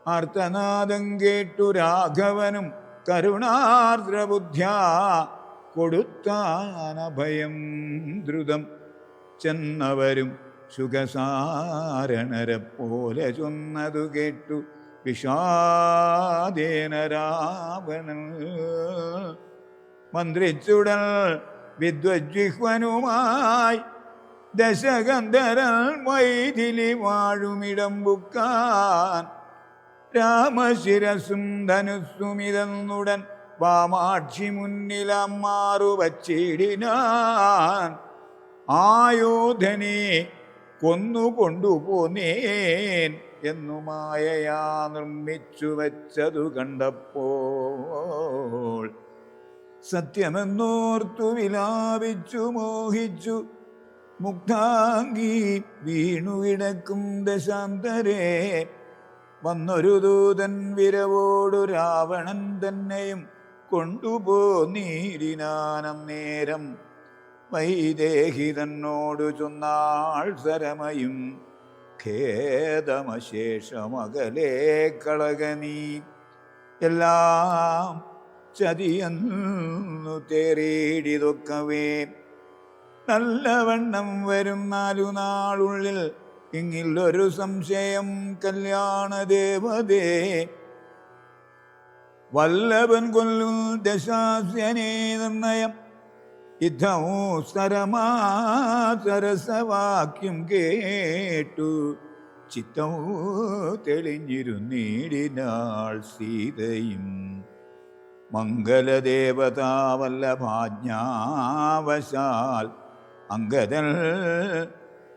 ആർത്തനാദം കേട്ടു രാഘവനും കരുണാർദ്രബുദ്ധ്യാ കൊടുത്താനഭയം ദ്രുതം ചെന്നവരും സുഖസാരണരെ പോലെ ചൊന്നതു കേട്ടു വിഷാദേന രാവണൻ മന്ത്രിച്ചുടൽ വിദ്വജ്ജിഹ്വനുമായി ദശകന്ധരൻ മൈഥിലി വാഴുമിടം ബുക്കാൻ രാമശിരസും ധനുസ്സുമിതന്നുടൻ വാമാക്ഷി മുന്നിലമ്മാറു വച്ചിടിനാൻ ആയോധനെ കൊന്നുകൊണ്ടുപോന്നേൻ എന്നു മായയാ നിർമ്മിച്ചു വച്ചതു കണ്ടപ്പോൾ സത്യമെന്നോർത്തു വിലാപിച്ചു മോഹിച്ചു മുഗ്ധാംഗി വീണുകിടക്കും ദശാന്തരേ വന്നൊരു ദൂതൻ വിരവോടു രാവണൻ തന്നെയും കൊണ്ടുപോന്നീരിനാനന്നേരം വൈദേഹി തന്നോടു ചൊന്നാൾ സരമയും ഖേദമശേഷമകലേ കളകനീ എല്ലാം ചതിയെന്നു തേറിയിടിതൊക്കവേ നല്ലവണ്ണം വരും 4 നാളുള്ളിൽ ഇങ്ങില്ലൊരു സംശയം കല്യാണദേവതേ വല്ലഭൻ കൊല്ലും ദശാസ്യനേ നിർണയം യുദ്ധമോ സരസവാക്യം കേട്ടു ചിത്തമോ തെളിഞ്ഞിരുന്നീടിനാൾ സീതയും മംഗലദേവതാവല്ലഭാജ്ഞാവശാൽ അംഗദൻ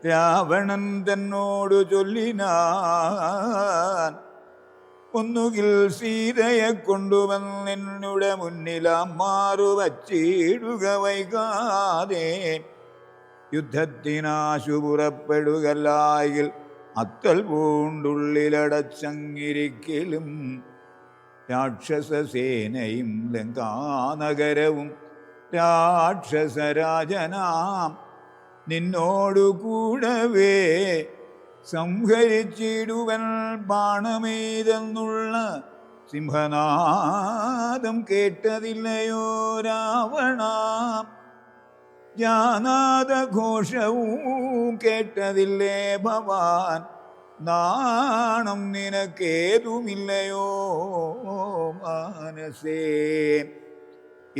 രാവണൻ തന്നോടു ചൊല്ലിനാൻ ഒന്നുകിൽ സീതയെ കൊണ്ടുവന്നെന്നുടെ മുന്നിലമ്മാറു വച്ചിടുക വൈകാതെ യുദ്ധത്തിനാശു പുറപ്പെടുകല്ലായിൽ അത്തൽ പൂണ്ടുള്ളിലടച്ചങ്ങിരിക്കലും രാക്ഷസസേനയും ലങ്കാനഗരവും രാക്ഷസരാജനാം നിന്നോടു കൂടവേ സംഹരിച്ചിടുവൻ ബാണമെയ്തെന്നുള്ള സിംഹനാദം കേട്ടതില്ലയോ രാവണ ജാനാദഘോഷവും കേട്ടതില്ലേ ഭവാൻ നാണം നിനക്കേതുമില്ലയോ മാനസേ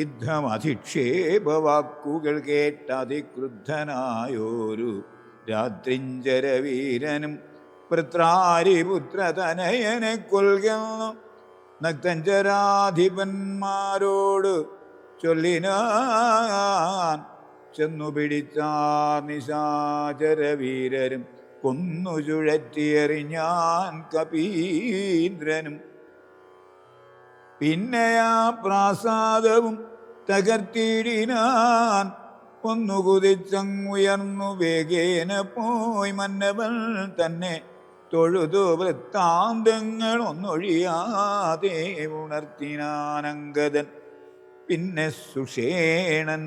യുദ്ധമധിക്ഷേപവാക്കുകൾ കേട്ടതിക്രുദ്ധനായോരു രാത്രിഞ്ചരവീരനും വൃത്രാരിപുത്രതനയനെ കൊൽകുന്നു നക്തഞ്ചരാധിപന്മാരോട് ചൊല്ലിനാൻ ചെന്നു പിടിച്ചാർ നിശാചരവീരരും കൊന്നു ചുഴറ്റിയെറിഞ്ഞാൻ കപീന്ദ്രനും പിന്നെ ആ പ്രാസാദവും തകർത്തിടിനാൻ ഒന്നു കുതിച്ചങ്ങുയർന്നു വേഗേന പോയി മന്നവൻ തന്നെ തൊഴുതു വൃത്താന്തങ്ങൾ ഒന്നൊഴിയാതെ ഉണർത്തിനാനങ്കദൻ പിന്നെ സുഷേണൻ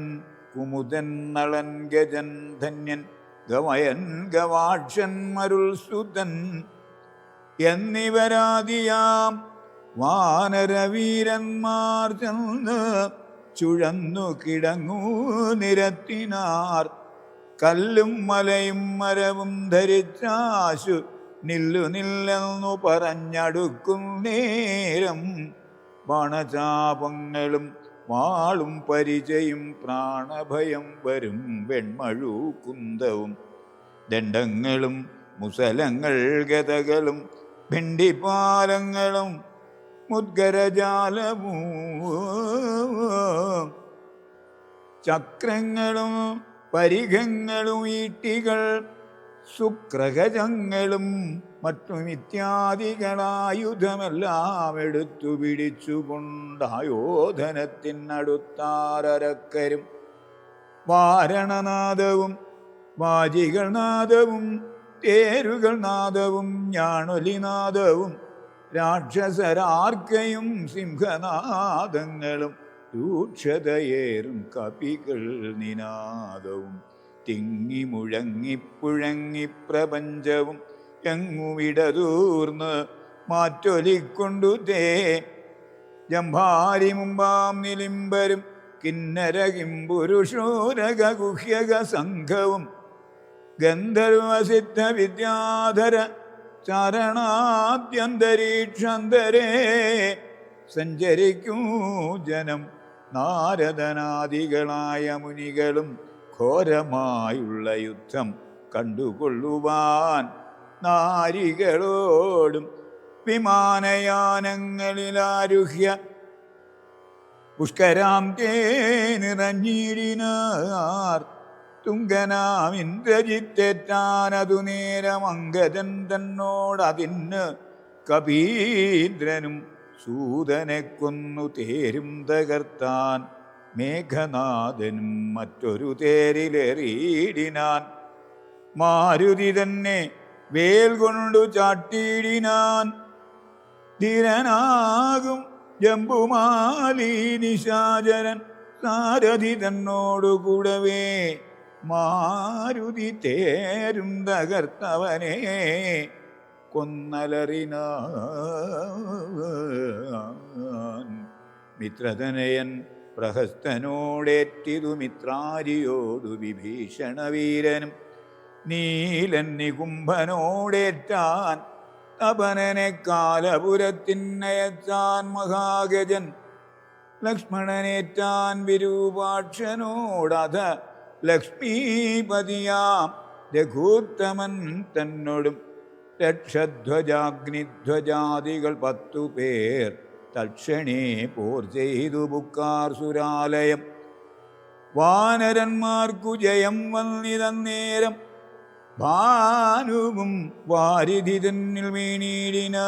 കുമുദൻ നളൻ ഗജൻ ധന്യൻ ഗമയൻ ഗവാക്ഷൻ മരുൾ സുതൻ എന്നിവരാദിയാം വാനരവീരന്മാർ ചെന്ന് ചുഴന്നു കിടങ്ങൂ നിരത്തിനാർ കല്ലും മലയും മരവും ധരിച്ചാശു നില്ലെന്നു പറഞ്ഞടുക്കും നേരം ബാണചാപങ്ങളും വാളും പരിചയും പ്രാണഭയം വരും വെൺമഴു കുന്തവും ദണ്ഡങ്ങളും മുസലങ്ങൾ ഗതകളും ഭിണ്ടിപ്പാലങ്ങളും മുദ്ഗരജാലവും ചക്രങ്ങളും പരിഘങ്ങളും ഈട്ടികൾ ശുക്രഗജങ്ങളും മറ്റും ഇത്യാദികളായുധമെല്ലാം എടുത്തു പിടിച്ചുകൊണ്ടായോധനത്തിനടുത്താരക്കരും വാരണനാദവും വാജികൾ നാദവും തേരുകൾ നാദവും ഞാണൊലിനാദവും രാക്ഷസരാർക്കയും സിംഹനാദങ്ങളും രൂക്ഷതയേറും കപികൾ നിനാദവും തിങ്ങി മുഴങ്ങിപ്പുഴങ്ങി പ്രപഞ്ചവും എങ്ങുമിടതൂർന്ന് മാറ്റൊലിക്കൊണ്ടു തേ ജംഭാരി മുമ്പാം നിലിംബരും കിന്നരകിംപുരുഷോരക ഗുഹ്യക സംഘവും ഗന്ധർവസിദ്ധ വിദ്യാധര ചരണാദ്യന്തരീക്ഷന്തരേ സഞ്ചരിക്കൂ ജനം നാരദനാദികളായ മുനികളും ഘോരമായുള്ള യുദ്ധം കണ്ടുകൊള്ളുവാൻ നാരികളോടും വിമാനയാനങ്ങളിലാരുഹ്യ പുഷ്കരാം നിറഞ്ഞിടിനാർ. തുങ്കനാം ഇന്ദ്രജിത്തേറ്റാനതു നേരം അങ്കദൻ തന്നോടതിന് കപീന്ദ്രനും സൂതനെ കൊന്നു തേരും തകർത്താൻ. മേഘനാഥനും മറ്റൊരു തേരിലേറിയിടിനാൻ. മാരുതി തന്നെ വേൽ കൊണ്ടു ചാട്ടിയിടിനാൻ. ധീരനാകും ജംബുമാലി നിശാചരൻ സാരഥി തന്നോടുകൂടവേ മാരുതി തേരും തകർത്തവനെ കൊന്നലറിനാൻ. മിത്രതനയൻ പ്രഹസ്തനോടേറ്റിതു മിത്രാരിയോടു വിഭീഷണവീരനും നീലൻ നികുംഭനോടേറ്റാൻ. തപനനെ കാലപുരത്തിനയച്ചാൻ മഹാഗജൻ. ലക്ഷ്മണനേറ്റാൻ വിരൂപാക്ഷനോടധ ലക്ഷ്മീപതിയാം രഘൂത്തമൻ തന്നോടും രക്ഷധ്വജാഗ്നിധ്വജാദികൾ 10 പേർ തക്ഷണേ പോർ ചെയ്തു ബുക്കാർ സുരാലയം. വാനരന്മാർക്കു ജയം വന്നിതന്നേരം ഭാനുവും വാരിധി തന്നിൽ വീണിടിനാൻ.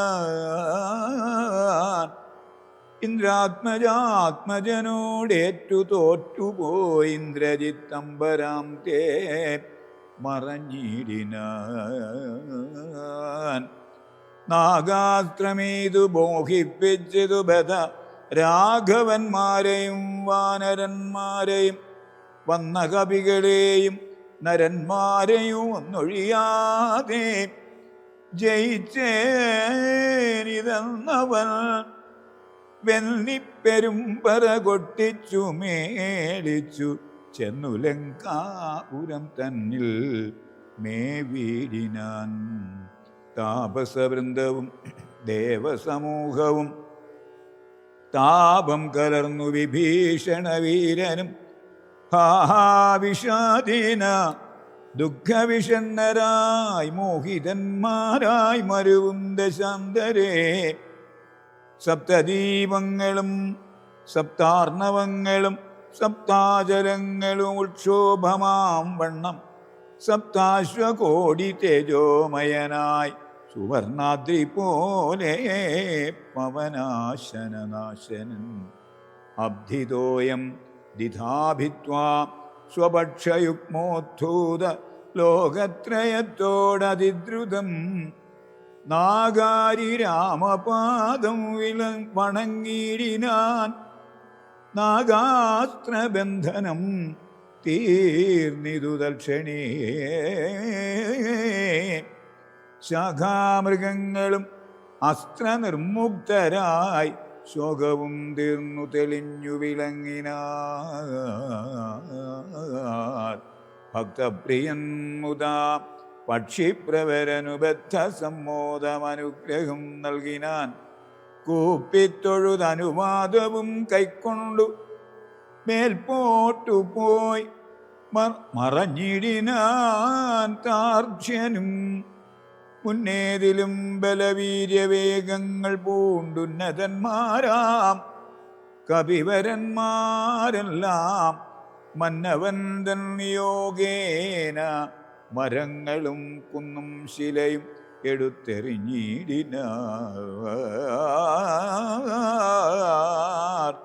ഇന്ദ്രാത്മജാത്മജനോടേറ്റു തോറ്റുപോയി ഇന്ദ്രജിത്തമ്പരാം തേ മറഞ്ഞിടിനാൻ. നാഗാസ്ത്രമേതു മോഹിപ്പിച്ചതു ബധ രാഘവന്മാരെയും വാനരന്മാരെയും വന്ന കവികളെയും നരന്മാരെയും ഒന്നൊഴിയാതെ ജയിച്ചേനിതെന്നവൻ വെന്നിപ്പെരുമ്പറ കൊട്ടിച്ചു മേളിച്ചു ചെന്നു ലങ്കാപുരം തന്നിൽ മേവീടിനാൻ. താപസവൃന്ദവും ദേവസമൂഹവും താപം കലർന്നു വിഭീഷണവീരനും വിഷാദീന ദുഃഖവിഷണ്ണരായി മോഹിതന്മാരായി മരുവും ദശാന്തരേ. സപ്തദീപങ്ങളും സപ്താർണവങ്ങളും സപ്താചലങ്ങളും ഉക്ഷോഭമാം വണ്ണം സപ്താശ്വകോടി തേജോമയനായി സുവർണാദ്രി പോലെ പവനാശനനാശനൻ. അബ്ധിതോയം ദിധാഭിത്വാ സ്വപക്ഷയുഗ്മോദ്ധൂത ലോകത്രയത്തോടതിദ്രുതം. നാഗാരി രാമപാദം വണങ്ങിയിടിനാൻ. നാഗാസ്ത്രബന്ധനം തീർന്നിതു തൽക്ഷണേ. ശാഖാമൃഗങ്ങളും അസ്ത്രനിർമുക്തരായി ശോകവും തീർന്നു തെളിഞ്ഞു വിളങ്ങിനാർ. ഭക്തപ്രിയൻ മുതാ പക്ഷിപ്രവരനുബദ്ധ സമ്മോദമനുഗ്രഹം നൽകിനാൻ. കൂപ്പിത്തൊഴുതനുവാദവും കൈക്കൊണ്ടു മേൽപോട്ടു പോയി മറഞ്ഞിടിനാൻ. താർക്ഷ്യനും മുന്നേതിലും ബലവീര്യവേഗങ്ങൾ പൂണ്ടുന്നതന്മാരാം കപിവരന്മാരെല്ലാം മന്നവൻ തൻ നിയോഗേന മരങ്ങളും കുന്നും ശിലയും എടുത്തെറിഞ്ഞിടിനാർ.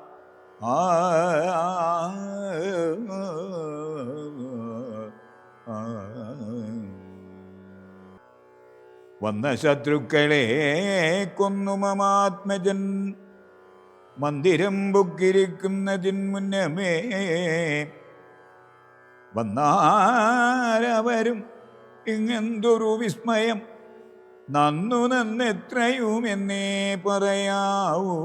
വന്ന ശത്രുക്കളെ കൊന്നു മമാത്മജൻ മന്ദിരം പൊക്കിരിക്കുന്നതിൻ മുന്നമേ വന്നാരവരും ഇങ്ങെന്തൊരു വിസ്മയം നന്നു നന്നെത്രയുമെന്നേ പറയാവൂ.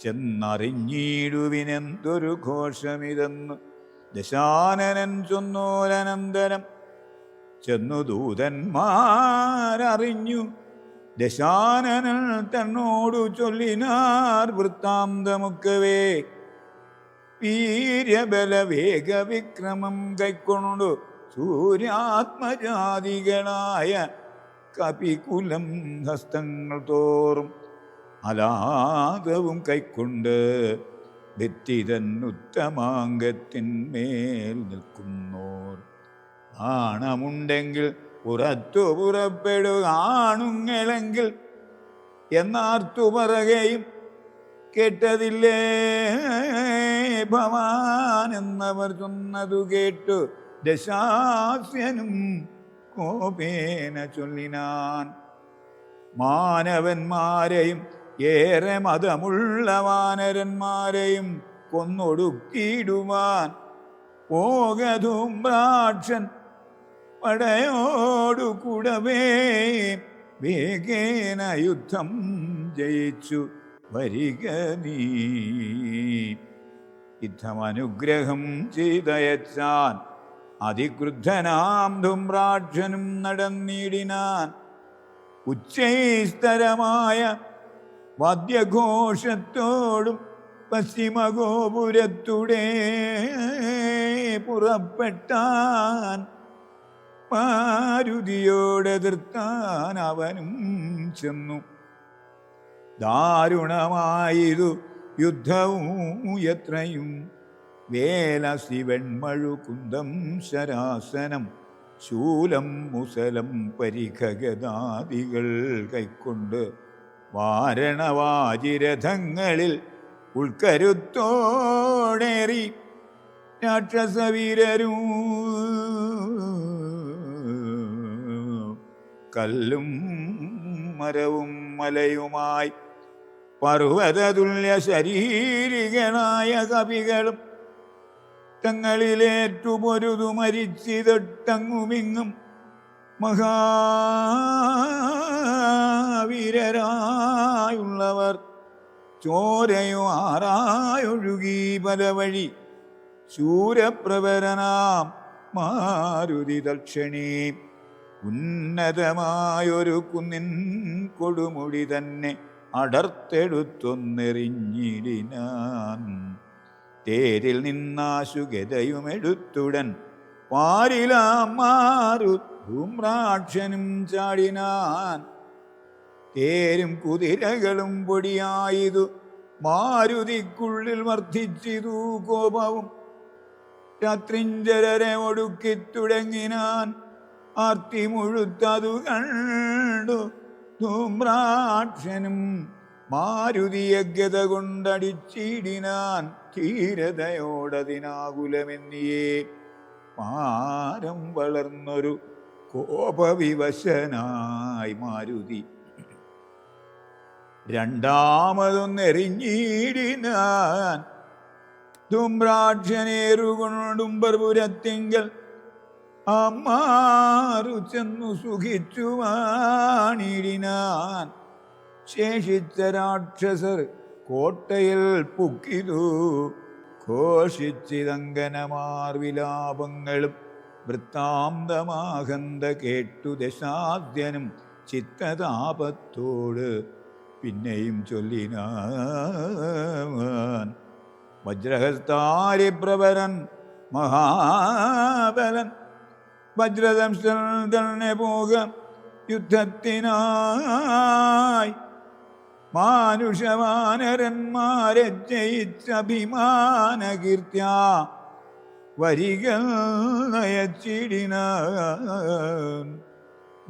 ചെന്നറിഞ്ഞിടുവിനെന്തൊരു ഘോഷമിതെന്നു ദശാനനൻ ചൊന്നോരനന്തരം ചെന്നു ദൂതന്മാരറിഞ്ഞു ദശാനനൻ തന്നോടു ചൊല്ലിനാർ വൃത്താന്തമുക്കവേ. വീര്യബലവേഗ വിക്രമം കൈക്കൊണ്ടു സൂര്യാത്മജാതികളായ കപികുലം ഹസ്തങ്ങൾ തോറും അലാദവും കൈക്കൊണ്ട് ഭിത്തിതന്നുത്തമാംഗത്തിന്മേൽ നിൽക്കുന്നോർ. ആണമുണ്ടെങ്കിൽ പുറത്തു പുറപ്പെടുകയാണുങ്ങളെങ്കിൽ എന്നാർത്തു പറകയും കേട്ടതില്ലേ ഭവാൻ എന്നവർ ചൊന്നതു കേട്ടു ദശാസ്യനും കോപേന ചൊല്ലിനാൻ. മാനവന്മാരെയും ഏറെ മതമുള്ള വാനരന്മാരെയും കൊന്നൊടുക്കിയിടുവാൻ പോകധൂമ്രാക്ഷൻ പടയോടു കൂടവേ വേഗേന യുദ്ധം ജയിച്ചു വരിക നീ. യുദ്ധമനുഗ്രഹം ചെയ്തയച്ചാൻ അതിക്രുദ്ധനാം ധൂമ്രാക്ഷനും നടന്നിടിനാൻ. ഉച്ചൈസ്തരമായ വാദ്യഘോഷത്തോടും പശ്ചിമഗോപുരത്തൂടെ പുറപ്പെട്ടാൻ. മാരുതിയോടെതിർത്താൻ അവനും ചെന്നു. ദാരുണമായിരു യുദ്ധവും എത്രയും. വേലസി വെൺമഴു കുന്തം ശരാസനം ശൂലം മുസലം പരിഖഗദാദികൾ കൈക്കൊണ്ട് വാരണവാജിരഥങ്ങളിൽ ഉൾക്കരുത്തോടേറി രാക്ഷസവീരരും കല്ലും മരവും മലയുമായി പർവ്വതതുല്യ ശരീരികളായ കവികളും തങ്ങളിലേറ്റു പൊരുതു മരിച്ചിതൊട്ടങ്ങുമിങ്ങും മഹാവീരരായുള്ളവർ ചോരയോ ആറായൊഴുകി പല വഴി. ശൂരപ്രവരനാം മാരുതി തൽക്ഷണി ഉന്നതമായൊരു കുന്നിൻ കൊടുമുടി തന്നെ അടർത്തെടുത്തൊന്നെറിഞ്ഞിടിനാൻ. തേരിൽ നിന്നാശു ഗദയുമെടുത്തുടൻ പാരിലാം മാരു ധൂമ്രാക്ഷനും ചാടിനാൻ. തേരും കുതിരകളും പൊടിയായതു മാരുതിക്കുള്ളിൽ വർദ്ധിച്ചിതു കോപവും. രാത്രിഞ്ചരരെ ഒടുക്കിത്തുടങ്ങിനാൻ. ആർത്തി മുഴുത്തതു കണ്ടു ധൂമ്രാക്ഷനും മാരുതിയെ ഗത കൊണ്ടടിച്ചിടിനാൻ. ധീരതയോടതിനാകുലമെന്നിയേ മാരം വളർന്നൊരു കോപവിവശനായി മാരുതി രണ്ടാമതൊന്നെറിഞ്ഞിടിനാൻ. ധൂമ്രാക്ഷനേറുകൊണ്ടും പർപുരത്തിങ്കൽ അമ്മാറു ചെന്നു സുഖിച്ചു വാണിടിനാൻ. ശേഷിച്ച രാക്ഷസർ കോട്ടയിൽ പുക്കിതു ഘോഷിച്ചിതങ്കനമാർ വിലാപങ്ങളും. വൃത്താന്തമാകന്ത കേട്ടു ദശാദ്യനും ചിത്തതാപത്തോട് പിന്നെയും ചൊല്ലിനാൻ. വജ്രഹസ്താരിപ്രവരൻ മഹാബലൻ വജ്രദംശൻ തന്നെ പോക യുദ്ധത്തിനായി. മാനുഷവാനരന്മാരെ ജയിച്ചഭിമാനകീർത്തിയ വരിക നയച്ചിടിനാൻ.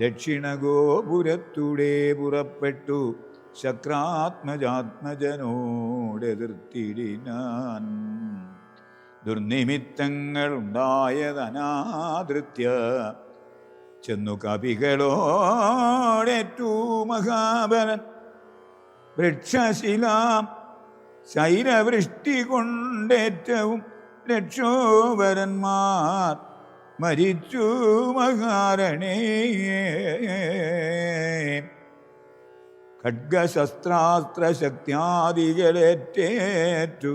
ദക്ഷിണഗോപുരത്തൂടെ പുറപ്പെട്ടു ശക്രാത്മജാത്മജനോടെതിർത്തിടിനാൻ. ദുർനിമിത്തങ്ങളുണ്ടായതനാദൃത്യ ചെന്നു കവികളോടേറ്റു മഹാബലൻ. വൃക്ഷശിലാം ശൈലവൃഷ്ടി കൊണ്ടേറ്റവും രക്ഷോവരന്മാർ മരിച്ചു മഹാരണേ. ഖഡ്ഗശസ്ത്രാസ്ത്രശക്തിയാദികളേറ്റേറ്റു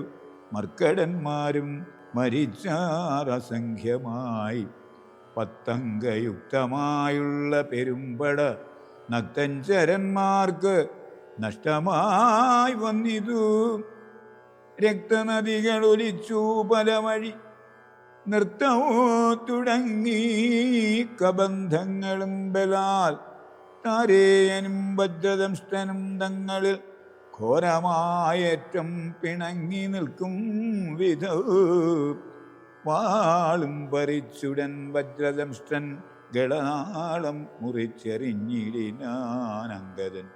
മർക്കടന്മാരും മരിച്ചാറസംഖ്യമായി. പത്തംഗയുക്തമായുള്ള പെരുമ്പട നക്തഞ്ചരന്മാർക്ക് നഷ്ടമായി വന്നിതു. രക്തനദികൾ ഒലിച്ചു പല വഴി, നൃത്തവും തുടങ്ങി കബന്ധങ്ങളും ബലാൽ. താരേയനും വജ്രദംഷ്ടനും തങ്ങളിൽ ഘോരമായേറ്റം പിണങ്ങി നിൽക്കും വിധവും. വാളും പറിച്ചുടൻ വജ്രദംഷ്ടൻ ഗളനാളം മുറിച്ചെറിഞ്ഞിടിനാനങ്കദൻ.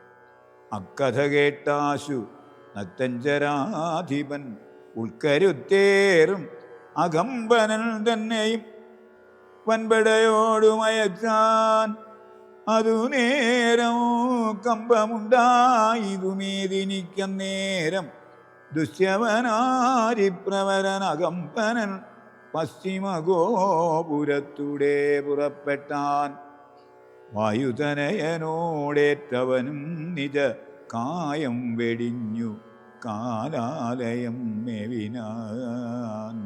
അക്കഥ കേട്ടാശു നക്തഞ്ചരാധിപൻ ഉൾക്കരുത്തേറും അകമ്പനൻ തന്നെയും വൻപടയോടുമയച്ചാൻ. അതു നേരം കമ്പമുണ്ടായതുമേദിനിക്കന്നേരം ദുഷ്യവനാരിപ്രവരൻ അകമ്പനൻ പശ്ചിമഗോപുരത്തൂടെ പുറപ്പെട്ടാൻ. വായുതനയനോടേറ്റവനും നിജ കായം വെടിഞ്ഞു കാലാലയം മെവിനാൻ.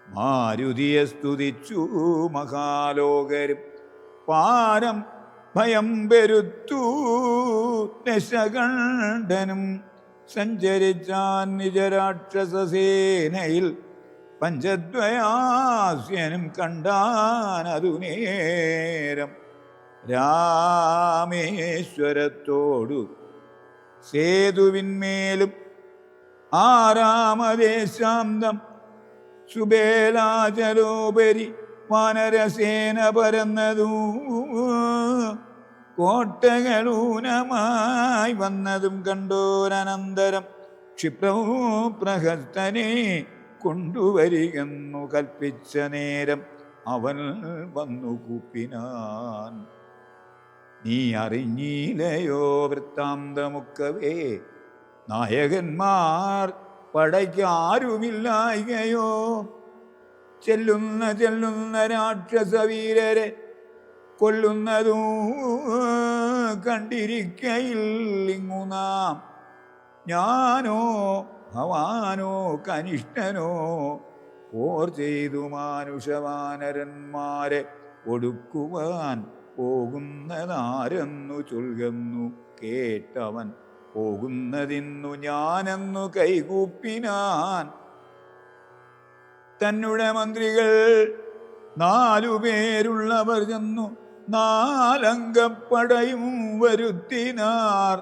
മാരുതിയെ സ്തുതിച്ചു മഹാലോകരും പാരം ഭയം പെരുത്തു. ദശകണ്ഠനും സഞ്ചരിച്ചാൻ നിജരാക്ഷസസേനയിൽ. പഞ്ചദ്വയാസ്യനും കണ്ടാനതു നേരം രാമേശ്വരത്തോടു സേതുവിന്മേലും ആരാമദേശാന്തം സുബേലാചലോപരി വാനരസേന പരന്നതും കോട്ടകളൂനമായി വന്നതും കണ്ടോരനന്തരം ക്ഷിപ്രവും പ്രഹസ്തനെ കൊണ്ടുവരികെന്നു കൽപ്പിച്ച നേരം അവൻ വന്നു കൂപ്പിനാൻ. നീ അറിഞ്ഞില്ലയോ വൃത്താന്തമൊക്കവേ, നായകന്മാർ പടയ്ക്കാരുമില്ലായികയോ? ചെല്ലുന്ന രാക്ഷസവീരരെ കൊല്ലുന്നതും കണ്ടിരിക്കയില്ലിങ്ങു നാം. ഞാനോ ഭവാനോ കനിഷ്ഠനോ പോർ ചെയ്തു മാനുഷവാനരന്മാരെ ഒടുക്കുവാൻ പോകുന്നതാരെന്നു ചൊൽകുന്നു കേട്ടവൻ. പോകുന്നതിന്നു ഞാനെന്നു കൈകൂപ്പിനാൻ. തന്നുടെ മന്ത്രികൾ 4 പേരുള്ളവർ ചെന്നു 4 അംഗപ്പടയും വരുത്തിനാർ.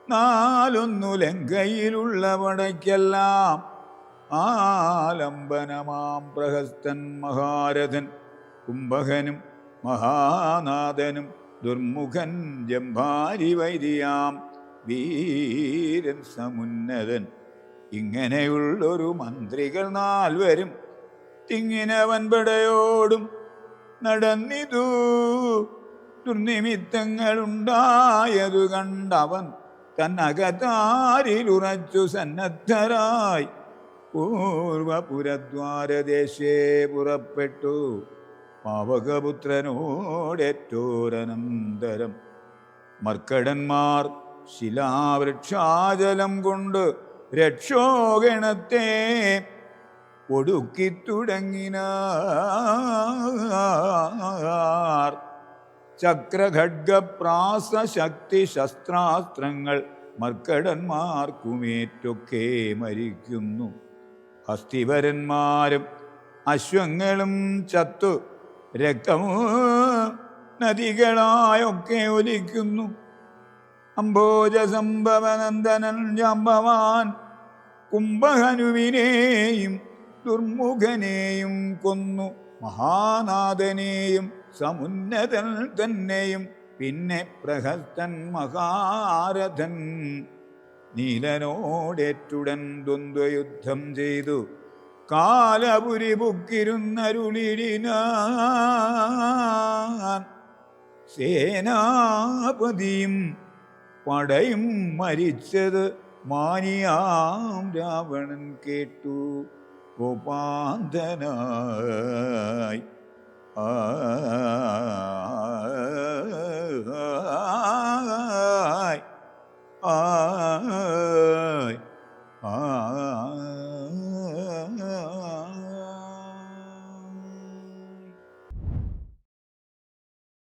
4 ലങ്കയിലുള്ള പടയ്ക്കെല്ലാം ആലംബനമാം പ്രഹസ്തൻ മഹാരഥൻ കുംഭകനും മഹാനാഥനും ദുർമുഖൻ ജംഭാരി വൈദിയാം വീരൻ സമുന്നതൻ. ഇങ്ങനെയുള്ളൊരു മന്ത്രികൾ 4 തിങ്ങിന വൻപടയോടും നടന്നിതു. ദുർനിമിത്തങ്ങളുണ്ടായതു കണ്ടവൻ തന്നകതാരിലുറച്ചു സന്നദ്ധരായി പൂർവപുരദ്വാരദേശേ പുറപ്പെട്ടു. പാവകപുത്രനോടേറ്റോരനന്തരം മർക്കടന്മാർ ശിലാവൃക്ഷാചലം കൊണ്ട് രക്ഷോഗണത്തെ ഒടുക്കി തുടങ്ങിനാർ. ചക്രഖഡ്ഗപ്രാസശക്തി ശസ്ത്രാസ്ത്രങ്ങൾ മർക്കടന്മാർക്കുമേറ്റൊക്കെ മരിക്കുന്നു. ഹസ്തിവരന്മാരും അശ്വങ്ങളും ചത്തു രക്തമോ നദികളായൊക്കെ ഒലിക്കുന്നു. അംബോജസംഭവനന്ദനൻ ജാമ്പവാൻ കുംഭഹനുവിനെയും ദുർമുഖനെയും കൊന്നു. മഹാനാഥനെയും സമുന്നതൻ തന്നെയും പിന്നെ പ്രഹസ്തൻ മഹാരഥൻ നീലനോടേറ്റുടൻ ദ്വന്ദ്വയുദ്ധം ചെയ്തു കാലപുരി പുക്കിരുന്നരുളിടിനാൻ. സേനാപതിയും പടയും മരിച്ചത് മാനിയാം രാവണൻ കേട്ടു കോപാന്തനായി. ആ